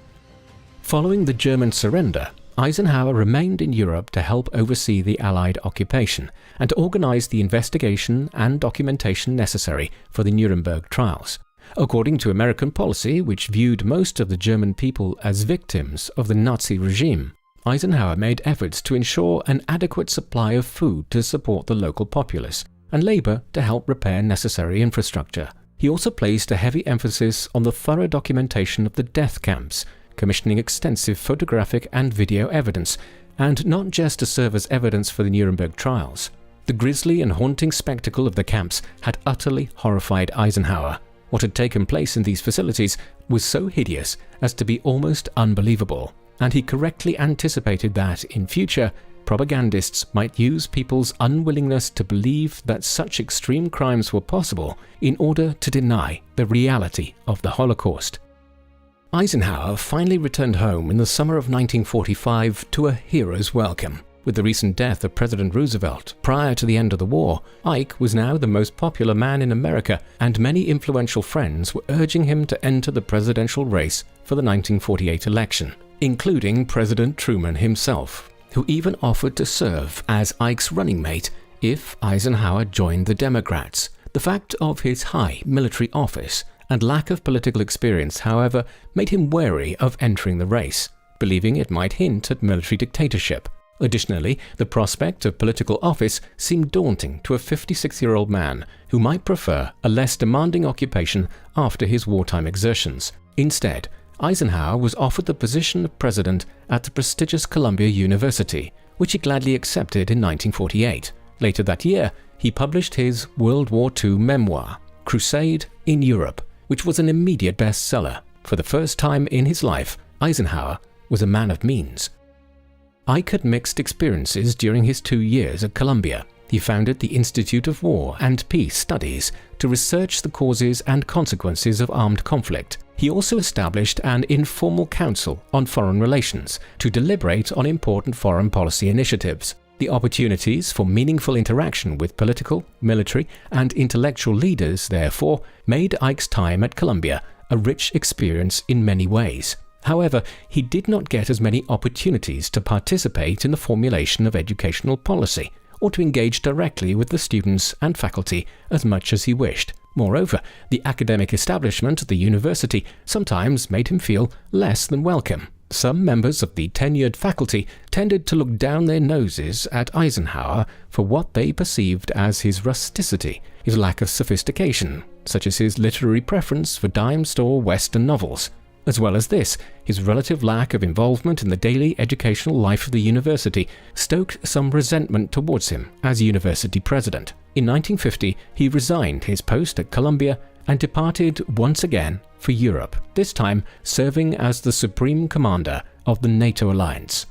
Following the German surrender, Eisenhower remained in Europe to help oversee the Allied occupation and to organize the investigation and documentation necessary for the Nuremberg trials. According to American policy, which viewed most of the German people as victims of the Nazi regime, Eisenhower made efforts to ensure an adequate supply of food to support the local populace and labor to help repair necessary infrastructure. He also placed a heavy emphasis on the thorough documentation of the death camps, commissioning extensive photographic and video evidence, and not just to serve as evidence for the Nuremberg trials. The grisly and haunting spectacle of the camps had utterly horrified Eisenhower. What had taken place in these facilities was so hideous as to be almost unbelievable, and he correctly anticipated that, in future, propagandists might use people's unwillingness to believe that such extreme crimes were possible in order to deny the reality of the Holocaust. Eisenhower finally returned home in the summer of 1945 to a hero's welcome. With the recent death of President Roosevelt prior to the end of the war, Ike was now the most popular man in America, and many influential friends were urging him to enter the presidential race for the 1948 election, including President Truman himself, who even offered to serve as Ike's running mate if Eisenhower joined the Democrats. The fact of his high military office and lack of political experience, however, made him wary of entering the race, believing it might hint at military dictatorship. Additionally, the prospect of political office seemed daunting to a 56-year-old man who might prefer a less demanding occupation after his wartime exertions. Instead, Eisenhower was offered the position of president at the prestigious Columbia University, which he gladly accepted in 1948. Later that year, he published his World War II memoir, Crusade in Europe, which was an immediate bestseller. For the first time in his life, Eisenhower was a man of means. Ike had mixed experiences during his 2 years at Columbia. He founded the Institute of War and Peace Studies to research the causes and consequences of armed conflict. He also established an informal council on foreign relations to deliberate on important foreign policy initiatives. The opportunities for meaningful interaction with political, military, and intellectual leaders, therefore, made Ike's time at Columbia a rich experience in many ways. However, he did not get as many opportunities to participate in the formulation of educational policy or to engage directly with the students and faculty as much as he wished. Moreover, the academic establishment at the university sometimes made him feel less than welcome. Some members of the tenured faculty tended to look down their noses at Eisenhower for what they perceived as his rusticity, his lack of sophistication, such as his literary preference for dime store Western novels. As well as this, his relative lack of involvement in the daily educational life of the university stoked some resentment towards him as university president. In 1950, he resigned his post at Columbia and departed once again for Europe, this time serving as the Supreme Commander of the NATO alliance.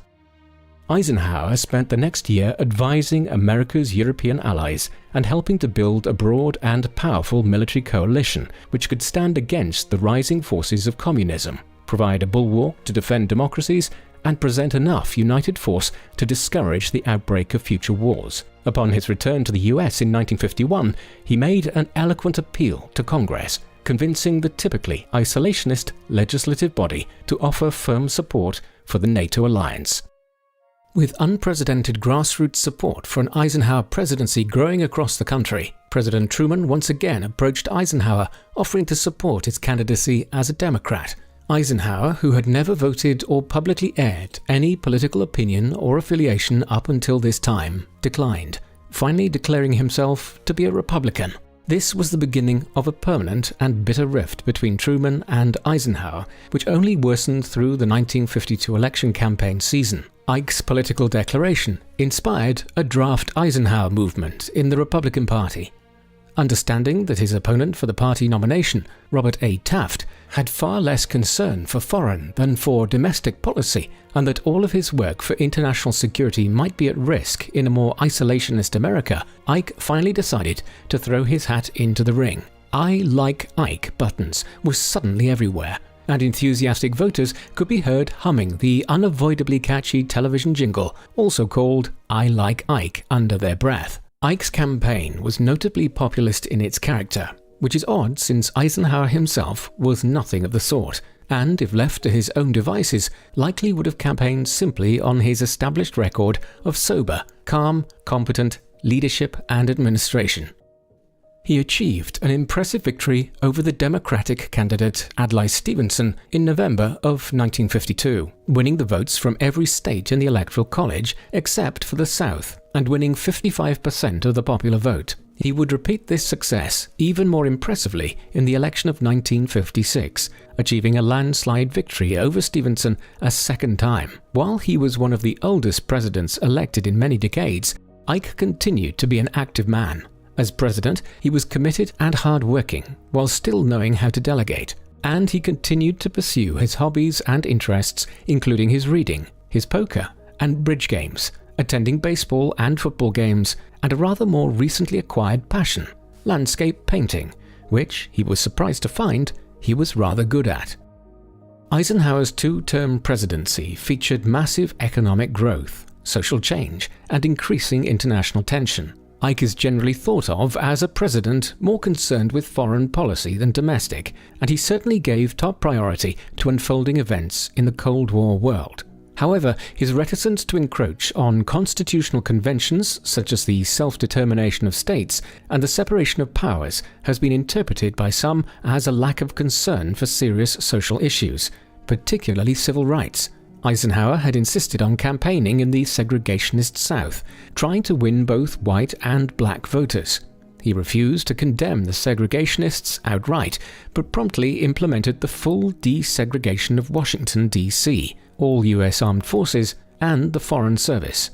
Eisenhower spent the next year advising America's European allies and helping to build a broad and powerful military coalition which could stand against the rising forces of communism, provide a bulwark to defend democracies, and present enough united force to discourage the outbreak of future wars. Upon his return to the US in 1951, he made an eloquent appeal to Congress, convincing the typically isolationist legislative body to offer firm support for the NATO alliance. With unprecedented grassroots support for an Eisenhower presidency growing across the country, President Truman once again approached Eisenhower, offering to support his candidacy as a Democrat. Eisenhower, who had never voted or publicly aired any political opinion or affiliation up until this time, declined, finally declaring himself to be a Republican. This was the beginning of a permanent and bitter rift between Truman and Eisenhower, which only worsened through the 1952 election campaign season. Ike's political declaration inspired a draft Eisenhower movement in the Republican Party. Understanding that his opponent for the party nomination, Robert A. Taft, had far less concern for foreign than for domestic policy, and that all of his work for international security might be at risk in a more isolationist America, Ike finally decided to throw his hat into the ring. "I like Ike" buttons were suddenly everywhere, and enthusiastic voters could be heard humming the unavoidably catchy television jingle, also called "I Like Ike," under their breath. Ike's campaign was notably populist in its character, which is odd since Eisenhower himself was nothing of the sort, and if left to his own devices, likely would have campaigned simply on his established record of sober, calm, competent leadership and administration. He achieved an impressive victory over the Democratic candidate Adlai Stevenson in November of 1952, winning the votes from every state in the Electoral College except for the South, and winning 55% of the popular vote. He would repeat this success even more impressively in the election of 1956, achieving a landslide victory over Stevenson a second time. While he was one of the oldest presidents elected in many decades, Ike continued to be an active man. As president, he was committed and hard-working, while still knowing how to delegate, and he continued to pursue his hobbies and interests, including his reading, his poker, and bridge games, attending baseball and football games, and a rather more recently acquired passion, landscape painting, which, he was surprised to find, he was rather good at. Eisenhower's two-term presidency featured massive economic growth, social change, and increasing international tension. Ike is generally thought of as a president more concerned with foreign policy than domestic, and he certainly gave top priority to unfolding events in the Cold War world. However, his reticence to encroach on constitutional conventions such as the self-determination of states and the separation of powers has been interpreted by some as a lack of concern for serious social issues, particularly civil rights. Eisenhower had insisted on campaigning in the segregationist South, trying to win both white and black voters. He refused to condemn the segregationists outright, but promptly implemented the full desegregation of Washington, D.C., all U.S. armed forces, and the Foreign Service.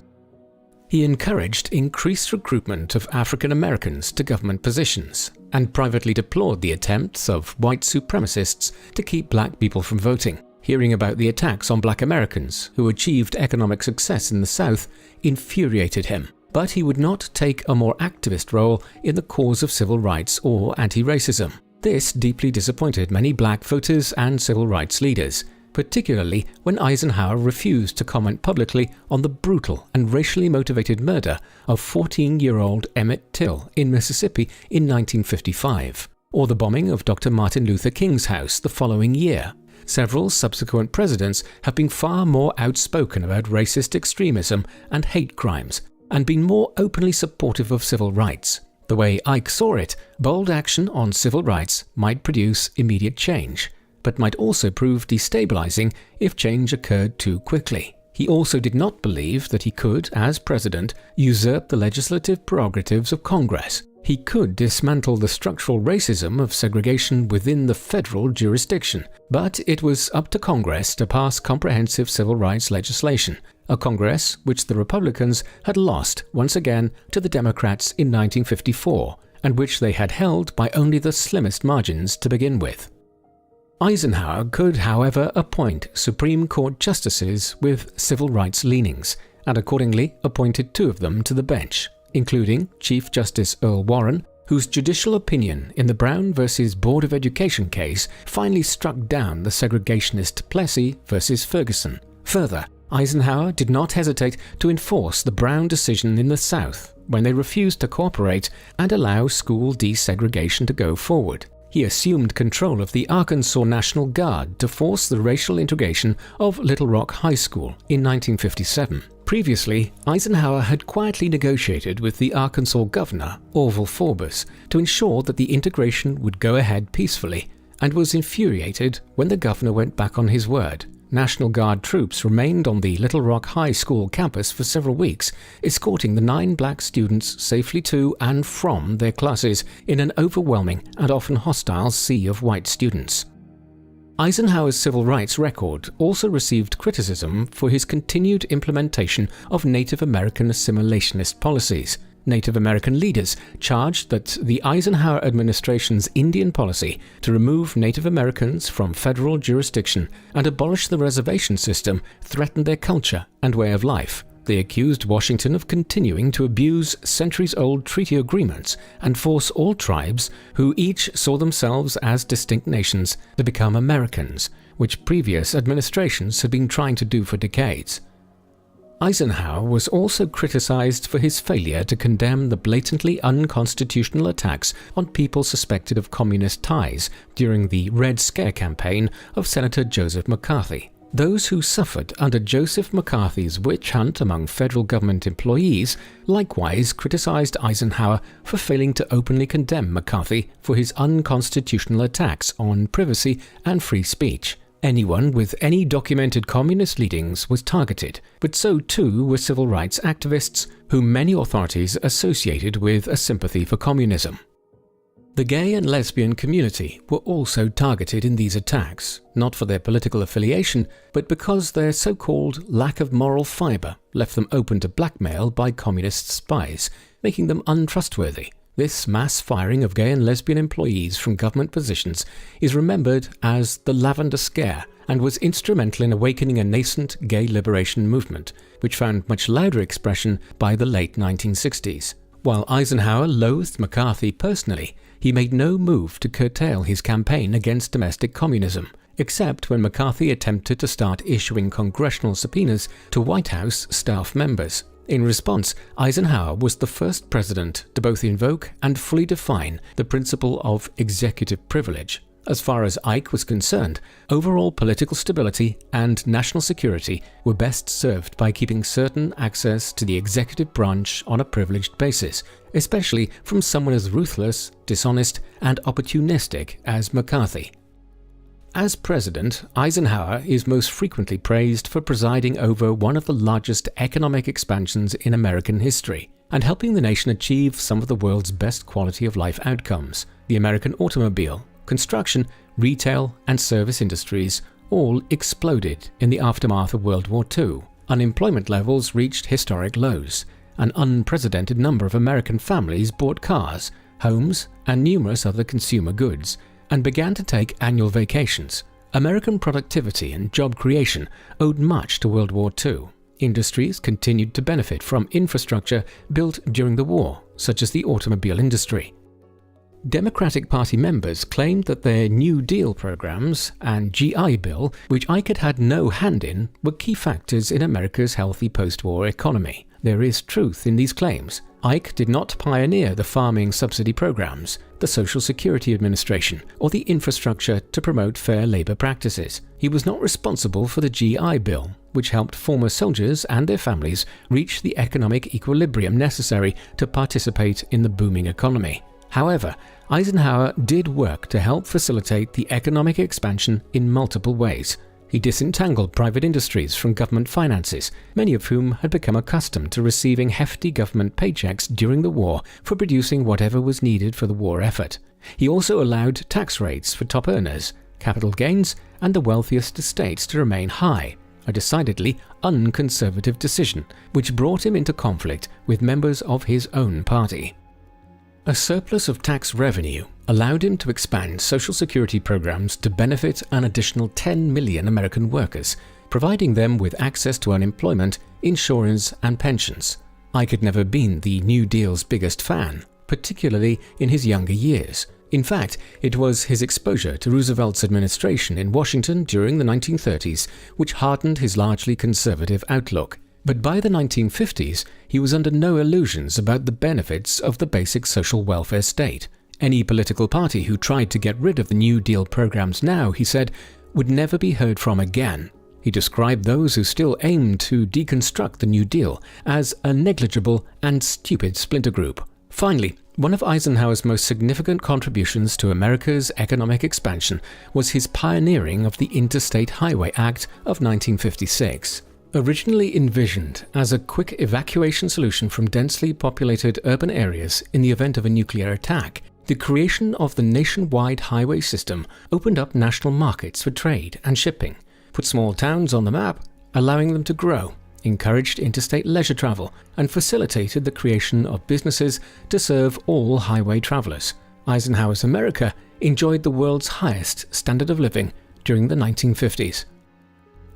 He encouraged increased recruitment of African Americans to government positions, and privately deplored the attempts of white supremacists to keep black people from voting. Hearing about the attacks on black Americans who achieved economic success in the South infuriated him, but he would not take a more activist role in the cause of civil rights or anti-racism. This deeply disappointed many black voters and civil rights leaders, particularly when Eisenhower refused to comment publicly on the brutal and racially motivated murder of 14-year-old Emmett Till in Mississippi in 1955, or the bombing of Dr. Martin Luther King's house the following year. Several subsequent presidents have been far more outspoken about racist extremism and hate crimes, and been more openly supportive of civil rights. The way Ike saw it, bold action on civil rights might produce immediate change, but might also prove destabilizing if change occurred too quickly. He also did not believe that he could, as president, usurp the legislative prerogatives of Congress. He could dismantle the structural racism of segregation within the federal jurisdiction, but it was up to Congress to pass comprehensive civil rights legislation, a Congress which the Republicans had lost once again to the Democrats in 1954, and which they had held by only the slimmest margins to begin with. Eisenhower could, however, appoint Supreme Court justices with civil rights leanings, and accordingly appointed two of them to the bench, including Chief Justice Earl Warren, whose judicial opinion in the Brown v. Board of Education case finally struck down the segregationist Plessy v. Ferguson. Further, Eisenhower did not hesitate to enforce the Brown decision in the South when they refused to cooperate and allow school desegregation to go forward. He assumed control of the Arkansas National Guard to force the racial integration of Little Rock High School in 1957. Previously, Eisenhower had quietly negotiated with the Arkansas governor, Orville Forbes, to ensure that the integration would go ahead peacefully, and was infuriated when the governor went back on his word. National Guard troops remained on the Little Rock High School campus for several weeks, escorting the 9 black students safely to and from their classes in an overwhelming and often hostile sea of white students. Eisenhower's civil rights record also received criticism for his continued implementation of Native American assimilationist policies. Native American leaders charged that the Eisenhower administration's Indian policy to remove Native Americans from federal jurisdiction and abolish the reservation system threatened their culture and way of life. They accused Washington of continuing to abuse centuries-old treaty agreements and force all tribes, who each saw themselves as distinct nations, to become Americans, which previous administrations had been trying to do for decades. Eisenhower was also criticized for his failure to condemn the blatantly unconstitutional attacks on people suspected of communist ties during the Red Scare campaign of Senator Joseph McCarthy. Those who suffered under Joseph McCarthy's witch hunt among federal government employees likewise criticized Eisenhower for failing to openly condemn McCarthy for his unconstitutional attacks on privacy and free speech. Anyone with any documented communist leanings was targeted, but so too were civil rights activists, whom many authorities associated with a sympathy for communism. The gay and lesbian community were also targeted in these attacks, not for their political affiliation, but because their so-called lack of moral fiber left them open to blackmail by communist spies, making them untrustworthy. This mass firing of gay and lesbian employees from government positions is remembered as the Lavender Scare and was instrumental in awakening a nascent gay liberation movement, which found much louder expression by the late 1960s. While Eisenhower loathed McCarthy personally, he made no move to curtail his campaign against domestic communism, except when McCarthy attempted to start issuing congressional subpoenas to White House staff members. In response, Eisenhower was the first president to both invoke and fully define the principle of executive privilege. As far as Ike was concerned, overall political stability and national security were best served by keeping certain access to the executive branch on a privileged basis, especially from someone as ruthless, dishonest, and opportunistic as McCarthy. As president, Eisenhower is most frequently praised for presiding over one of the largest economic expansions in American history and helping the nation achieve some of the world's best quality of life outcomes. The American automobile, construction, retail, and service industries all exploded in the aftermath of World War II. Unemployment levels reached historic lows. An unprecedented number of American families bought cars, homes, and numerous other consumer goods, and began to take annual vacations. American productivity and job creation owed much to World War II. Industries continued to benefit from infrastructure built during the war, such as the automobile industry. Democratic Party members claimed that their New Deal programs and GI Bill, which Ike had no hand in, were key factors in America's healthy post-war economy. There is truth in these claims. Ike did not pioneer the farming subsidy programs, the Social Security Administration, or the infrastructure to promote fair labor practices. He was not responsible for the GI Bill, which helped former soldiers and their families reach the economic equilibrium necessary to participate in the booming economy. However, Eisenhower did work to help facilitate the economic expansion in multiple ways. He disentangled private industries from government finances, many of whom had become accustomed to receiving hefty government paychecks during the war for producing whatever was needed for the war effort. He also allowed tax rates for top earners, capital gains, and the wealthiest estates to remain high, a decidedly unconservative decision, which brought him into conflict with members of his own party. A surplus of tax revenue allowed him to expand Social Security programs to benefit an additional 10 million American workers, providing them with access to unemployment, insurance, and pensions. Ike had never been the New Deal's biggest fan, particularly in his younger years. In fact, it was his exposure to Roosevelt's administration in Washington during the 1930s which hardened his largely conservative outlook. But by the 1950s, he was under no illusions about the benefits of the basic social welfare state. Any political party who tried to get rid of the New Deal programs now, he said, would never be heard from again. He described those who still aimed to deconstruct the New Deal as a negligible and stupid splinter group. Finally, one of Eisenhower's most significant contributions to America's economic expansion was his pioneering of the Interstate Highway Act of 1956. Originally envisioned as a quick evacuation solution from densely populated urban areas in the event of a nuclear attack, the creation of the nationwide highway system opened up national markets for trade and shipping, put small towns on the map, allowing them to grow, encouraged interstate leisure travel, and facilitated the creation of businesses to serve all highway travelers. Eisenhower's America enjoyed the world's highest standard of living during the 1950s.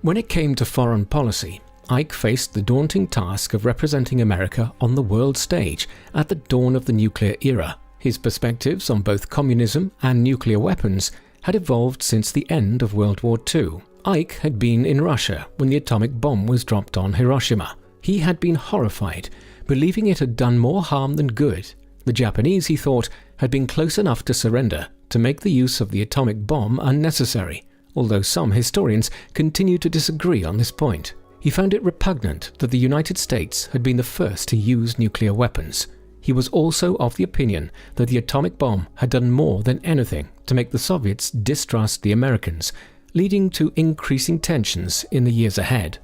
When it came to foreign policy, Ike faced the daunting task of representing America on the world stage at the dawn of the nuclear era. His perspectives on both communism and nuclear weapons had evolved since the end of World War II. Ike had been in Russia when the atomic bomb was dropped on Hiroshima. He had been horrified, believing it had done more harm than good. The Japanese, he thought, had been close enough to surrender to make the use of the atomic bomb unnecessary. although some historians continue to disagree on this point. He found it repugnant that the United States had been the first to use nuclear weapons. He was also of the opinion that the atomic bomb had done more than anything to make the Soviets distrust the Americans, leading to increasing tensions in the years ahead.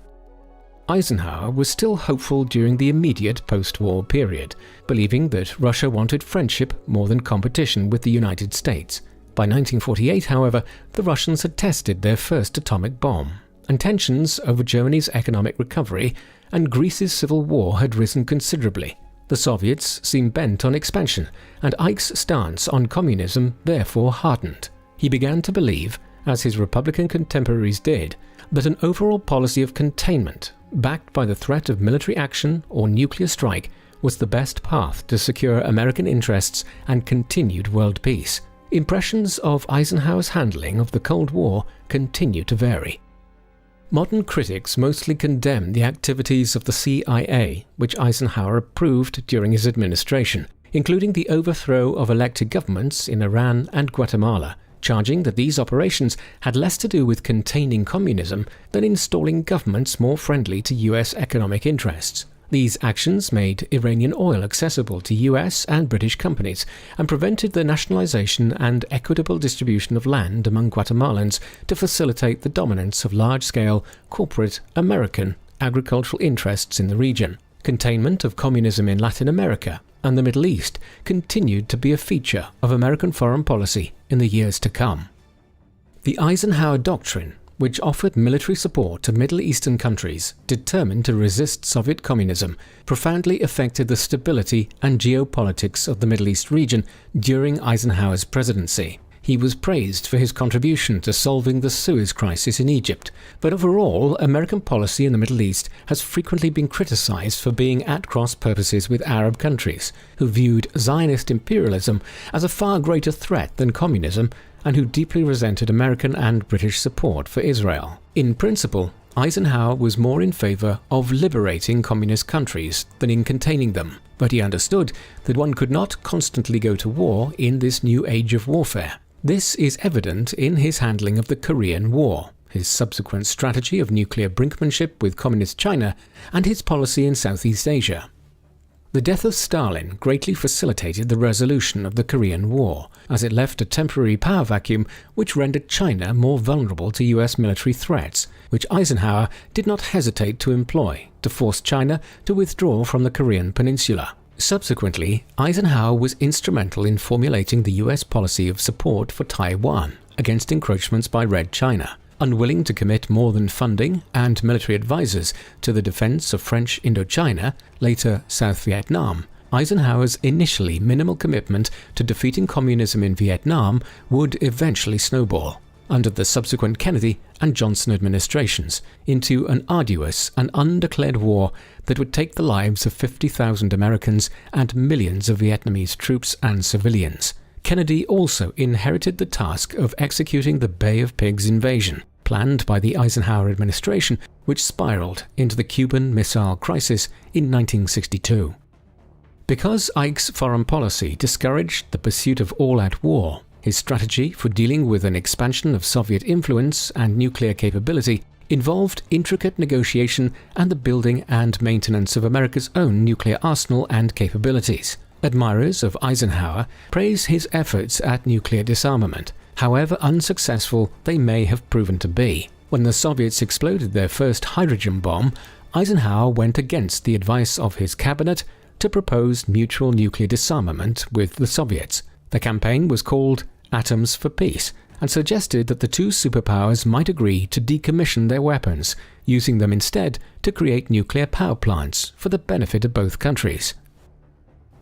Eisenhower was still hopeful during the immediate post-war period, believing that Russia wanted friendship more than competition with the United States. By 1948, however, the Russians had tested their first atomic bomb, and tensions over Germany's economic recovery and Greece's civil war had risen considerably. The Soviets seemed bent on expansion, and Ike's stance on communism therefore hardened. He began to believe, as his Republican contemporaries did, that an overall policy of containment, backed by the threat of military action or nuclear strike, was the best path to secure American interests and continued world peace. Impressions of Eisenhower's handling of the Cold War continue to vary. Modern critics mostly condemn the activities of the CIA, which Eisenhower approved during his administration, including the overthrow of elected governments in Iran and Guatemala, charging that these operations had less to do with containing communism than installing governments more friendly to US economic interests. These actions made Iranian oil accessible to US and British companies and prevented the nationalization and equitable distribution of land among Guatemalans to facilitate the dominance of large-scale, corporate, American agricultural interests in the region. Containment of communism in Latin America and the Middle East continued to be a feature of American foreign policy in the years to come. The Eisenhower Doctrine, which offered military support to Middle Eastern countries determined to resist Soviet communism, profoundly affected the stability and geopolitics of the Middle East region during Eisenhower's presidency. He was praised for his contribution to solving the Suez Crisis in Egypt, but overall, American policy in the Middle East has frequently been criticized for being at cross purposes with Arab countries, who viewed Zionist imperialism as a far greater threat than communism and who deeply resented American and British support for Israel. In principle, Eisenhower was more in favor of liberating communist countries than in containing them, but he understood that one could not constantly go to war in this new age of warfare. This is evident in his handling of the Korean War, his subsequent strategy of nuclear brinkmanship with Communist China, and his policy in Southeast Asia. The death of Stalin greatly facilitated the resolution of the Korean War, as it left a temporary power vacuum which rendered China more vulnerable to US military threats, which Eisenhower did not hesitate to employ to force China to withdraw from the Korean peninsula. Subsequently, Eisenhower was instrumental in formulating the US policy of support for Taiwan against encroachments by Red China. Unwilling to commit more than funding and military advisors to the defense of French Indochina, later South Vietnam, Eisenhower's initially minimal commitment to defeating communism in Vietnam would eventually snowball, under the subsequent Kennedy and Johnson administrations, into an arduous and undeclared war that would take the lives of 50,000 Americans and millions of Vietnamese troops and civilians. Kennedy also inherited the task of executing the Bay of Pigs invasion, planned by the Eisenhower administration, which spiraled into the Cuban Missile Crisis in 1962. Because Ike's foreign policy discouraged the pursuit of all-out war, his strategy for dealing with an expansion of Soviet influence and nuclear capability involved intricate negotiation and the building and maintenance of America's own nuclear arsenal and capabilities. Admirers of Eisenhower praise his efforts at nuclear disarmament, however unsuccessful they may have proven to be. When the Soviets exploded their first hydrogen bomb, Eisenhower went against the advice of his cabinet to propose mutual nuclear disarmament with the Soviets. The campaign was called Atoms for Peace and suggested that the two superpowers might agree to decommission their weapons, using them instead to create nuclear power plants for the benefit of both countries.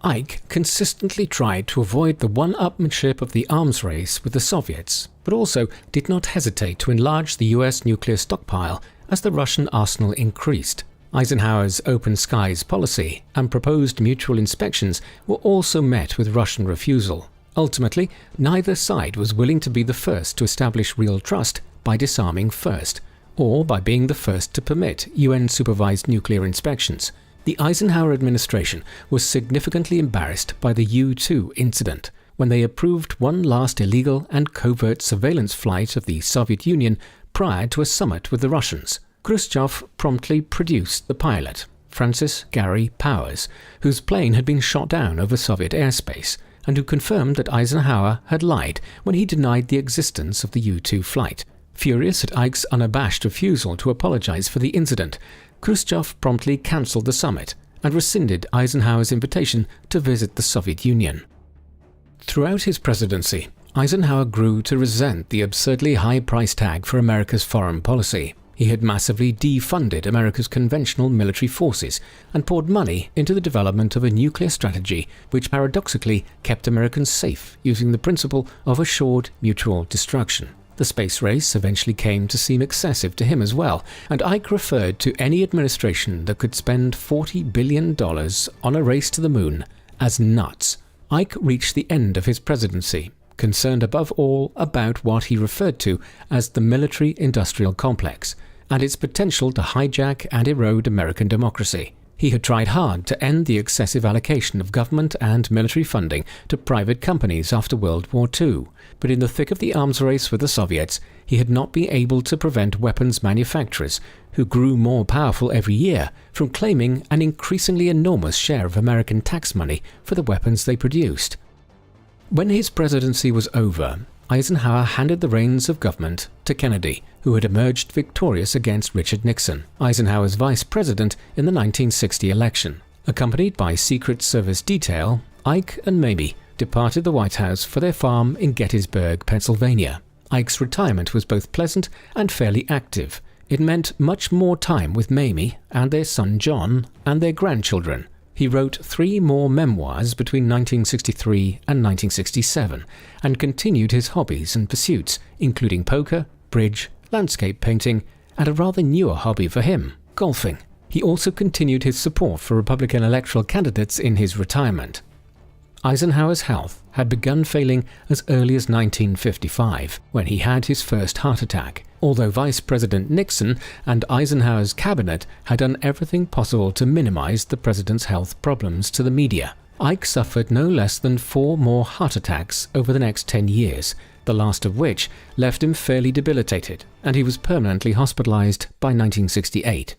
Ike consistently tried to avoid the one-upmanship of the arms race with the Soviets, but also did not hesitate to enlarge the US nuclear stockpile as the Russian arsenal increased. Eisenhower's open skies policy and proposed mutual inspections were also met with Russian refusal. Ultimately, neither side was willing to be the first to establish real trust by disarming first, or by being the first to permit UN-supervised nuclear inspections. The Eisenhower administration was significantly embarrassed by the U-2 incident, when they approved one last illegal and covert surveillance flight of the Soviet Union prior to a summit with the Russians. Khrushchev promptly produced the pilot, Francis Gary Powers, whose plane had been shot down over Soviet airspace, and who confirmed that Eisenhower had lied when he denied the existence of the U-2 flight. Furious at Ike's unabashed refusal to apologize for the incident, Khrushchev promptly cancelled the summit and rescinded Eisenhower's invitation to visit the Soviet Union. Throughout his presidency, Eisenhower grew to resent the absurdly high price tag for America's foreign policy. He had massively defunded America's conventional military forces and poured money into the development of a nuclear strategy which paradoxically kept Americans safe using the principle of assured mutual destruction. The space race eventually came to seem excessive to him as well, and Ike referred to any administration that could spend $40 billion on a race to the moon as nuts. Ike reached the end of his presidency, concerned above all about what he referred to as the military-industrial complex, and its potential to hijack and erode American democracy. He had tried hard to end the excessive allocation of government and military funding to private companies after World War II, but in the thick of the arms race with the Soviets, he had not been able to prevent weapons manufacturers, who grew more powerful every year, from claiming an increasingly enormous share of American tax money for the weapons they produced. When his presidency was over, Eisenhower handed the reins of government to Kennedy, who had emerged victorious against Richard Nixon, Eisenhower's vice president in the 1960 election. Accompanied by Secret Service detail, Ike and Mamie departed the White House for their farm in Gettysburg, Pennsylvania. Ike's retirement was both pleasant and fairly active. It meant much more time with Mamie and their son John and their grandchildren. He wrote 3 more memoirs between 1963 and 1967 and continued his hobbies and pursuits, including poker, bridge, landscape painting, and a rather newer hobby for him, golfing. He also continued his support for Republican electoral candidates in his retirement. Eisenhower's health had begun failing as early as 1955, when he had his first heart attack. Although Vice President Nixon and Eisenhower's cabinet had done everything possible to minimize the president's health problems to the media, Ike suffered no less than 4 more heart attacks over the next 10 years, the last of which left him fairly debilitated, and he was permanently hospitalized by 1968.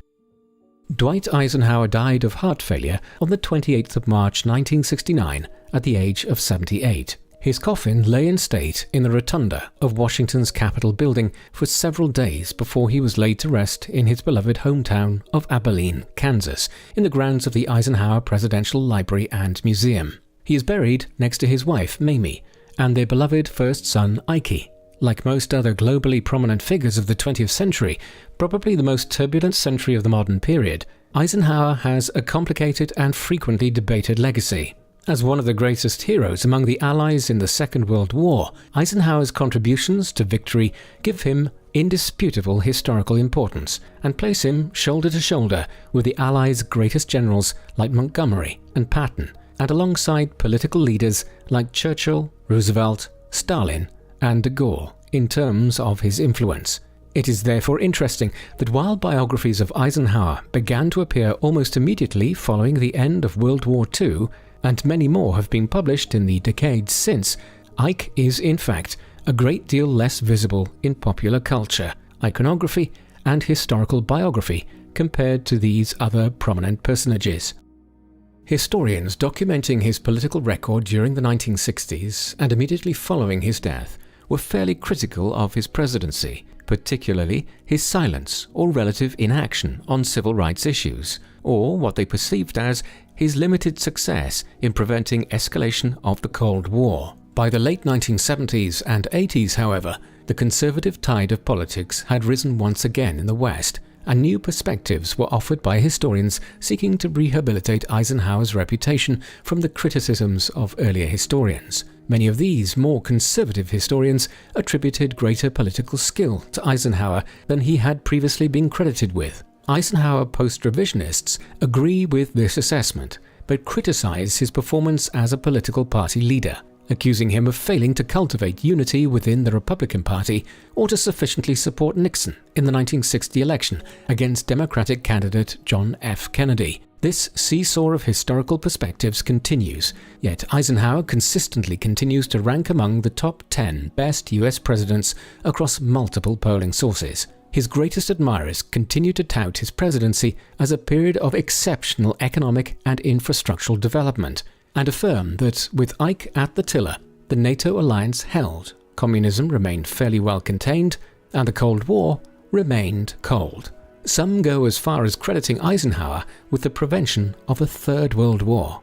Dwight Eisenhower died of heart failure on the 28th of March 1969 at the age of 78. His coffin lay in state in the rotunda of Washington's Capitol building for several days before he was laid to rest in his beloved hometown of Abilene, Kansas, in the grounds of the Eisenhower Presidential Library and Museum. He is buried next to his wife, Mamie, and their beloved first son, Ike. Like most other globally prominent figures of the 20th century, probably the most turbulent century of the modern period, Eisenhower has a complicated and frequently debated legacy. As one of the greatest heroes among the Allies in the Second World War, Eisenhower's contributions to victory give him indisputable historical importance and place him shoulder to shoulder with the Allies' greatest generals like Montgomery and Patton, and alongside political leaders like Churchill, Roosevelt, Stalin, and de Gaulle in terms of his influence. It is therefore interesting that while biographies of Eisenhower began to appear almost immediately following the end of World War II, and many more have been published in the decades since, Ike is in fact a great deal less visible in popular culture, iconography, and historical biography compared to these other prominent personages. Historians documenting his political record during the 1960s and immediately following his death were fairly critical of his presidency, particularly his silence or relative inaction on civil rights issues, or what they perceived as his limited success in preventing escalation of the Cold War. By the late 1970s and 80s, however, the conservative tide of politics had risen once again in the West, and new perspectives were offered by historians seeking to rehabilitate Eisenhower's reputation from the criticisms of earlier historians. Many of these more conservative historians attributed greater political skill to Eisenhower than he had previously been credited with. Eisenhower post-revisionists agree with this assessment, but criticize his performance as a political party leader, accusing him of failing to cultivate unity within the Republican Party or to sufficiently support Nixon in the 1960 election against Democratic candidate John F. Kennedy. This seesaw of historical perspectives continues, yet Eisenhower consistently continues to rank among the top 10 best US presidents across multiple polling sources. His greatest admirers continue to tout his presidency as a period of exceptional economic and infrastructural development, and affirm that with Ike at the tiller, the NATO alliance held, communism remained fairly well contained, and the Cold War remained cold. Some go as far as crediting Eisenhower with the prevention of a Third World War.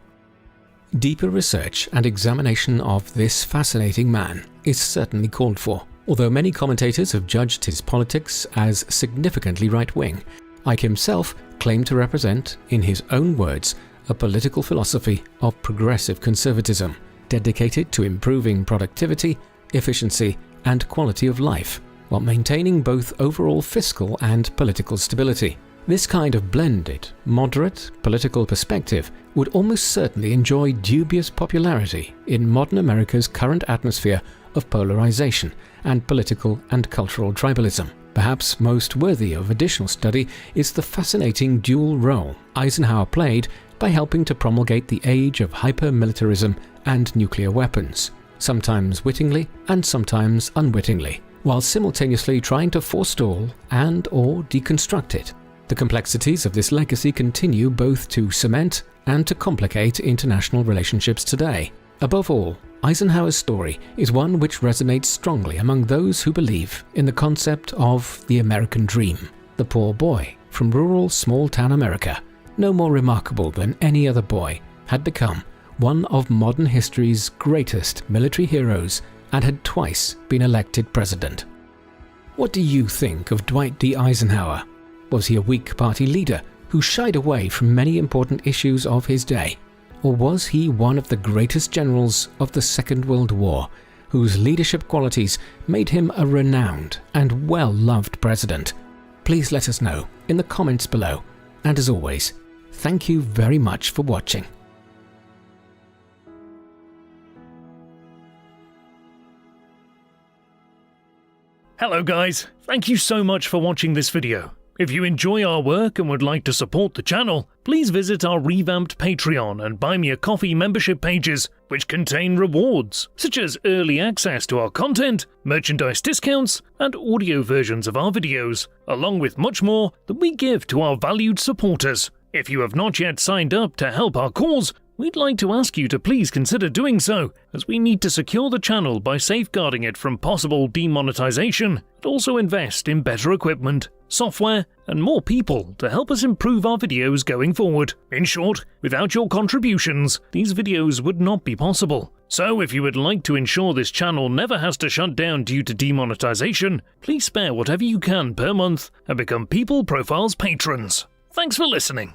Deeper research and examination of this fascinating man is certainly called for. Although many commentators have judged his politics as significantly right-wing, Ike himself claimed to represent, in his own words, a political philosophy of progressive conservatism, dedicated to improving productivity, efficiency, and quality of life, while maintaining both overall fiscal and political stability. This kind of blended, moderate political perspective would almost certainly enjoy dubious popularity in modern America's current atmosphere of polarization and political and cultural tribalism. Perhaps most worthy of additional study is the fascinating dual role Eisenhower played by helping to promulgate the age of hyper-militarism and nuclear weapons, sometimes wittingly and sometimes unwittingly, while simultaneously trying to forestall and/or deconstruct it. The complexities of this legacy continue both to cement and to complicate international relationships today. Above all, Eisenhower's story is one which resonates strongly among those who believe in the concept of the American dream. The poor boy from rural small-town America, no more remarkable than any other boy, had become one of modern history's greatest military heroes and had twice been elected president. What do you think of Dwight D. Eisenhower? Was he a weak party leader who shied away from many important issues of his day? Or was he one of the greatest generals of the Second World War, whose leadership qualities made him a renowned and well-loved president? Please let us know in the comments below. And as always, thank you very much for watching. Hello guys, thank you so much for watching this video. If you enjoy our work and would like to support the channel, please visit our revamped Patreon and Buy Me a Coffee membership pages, which contain rewards, such as early access to our content, merchandise discounts, and audio versions of our videos, along with much more that we give to our valued supporters. If you have not yet signed up to help our cause, we'd like to ask you to please consider doing so, as we need to secure the channel by safeguarding it from possible demonetization, and also invest in better equipment, software, and more people to help us improve our videos going forward. In short, without your contributions, these videos would not be possible. So if you would like to ensure this channel never has to shut down due to demonetization, please spare whatever you can per month and become People Profiles patrons. Thanks for listening.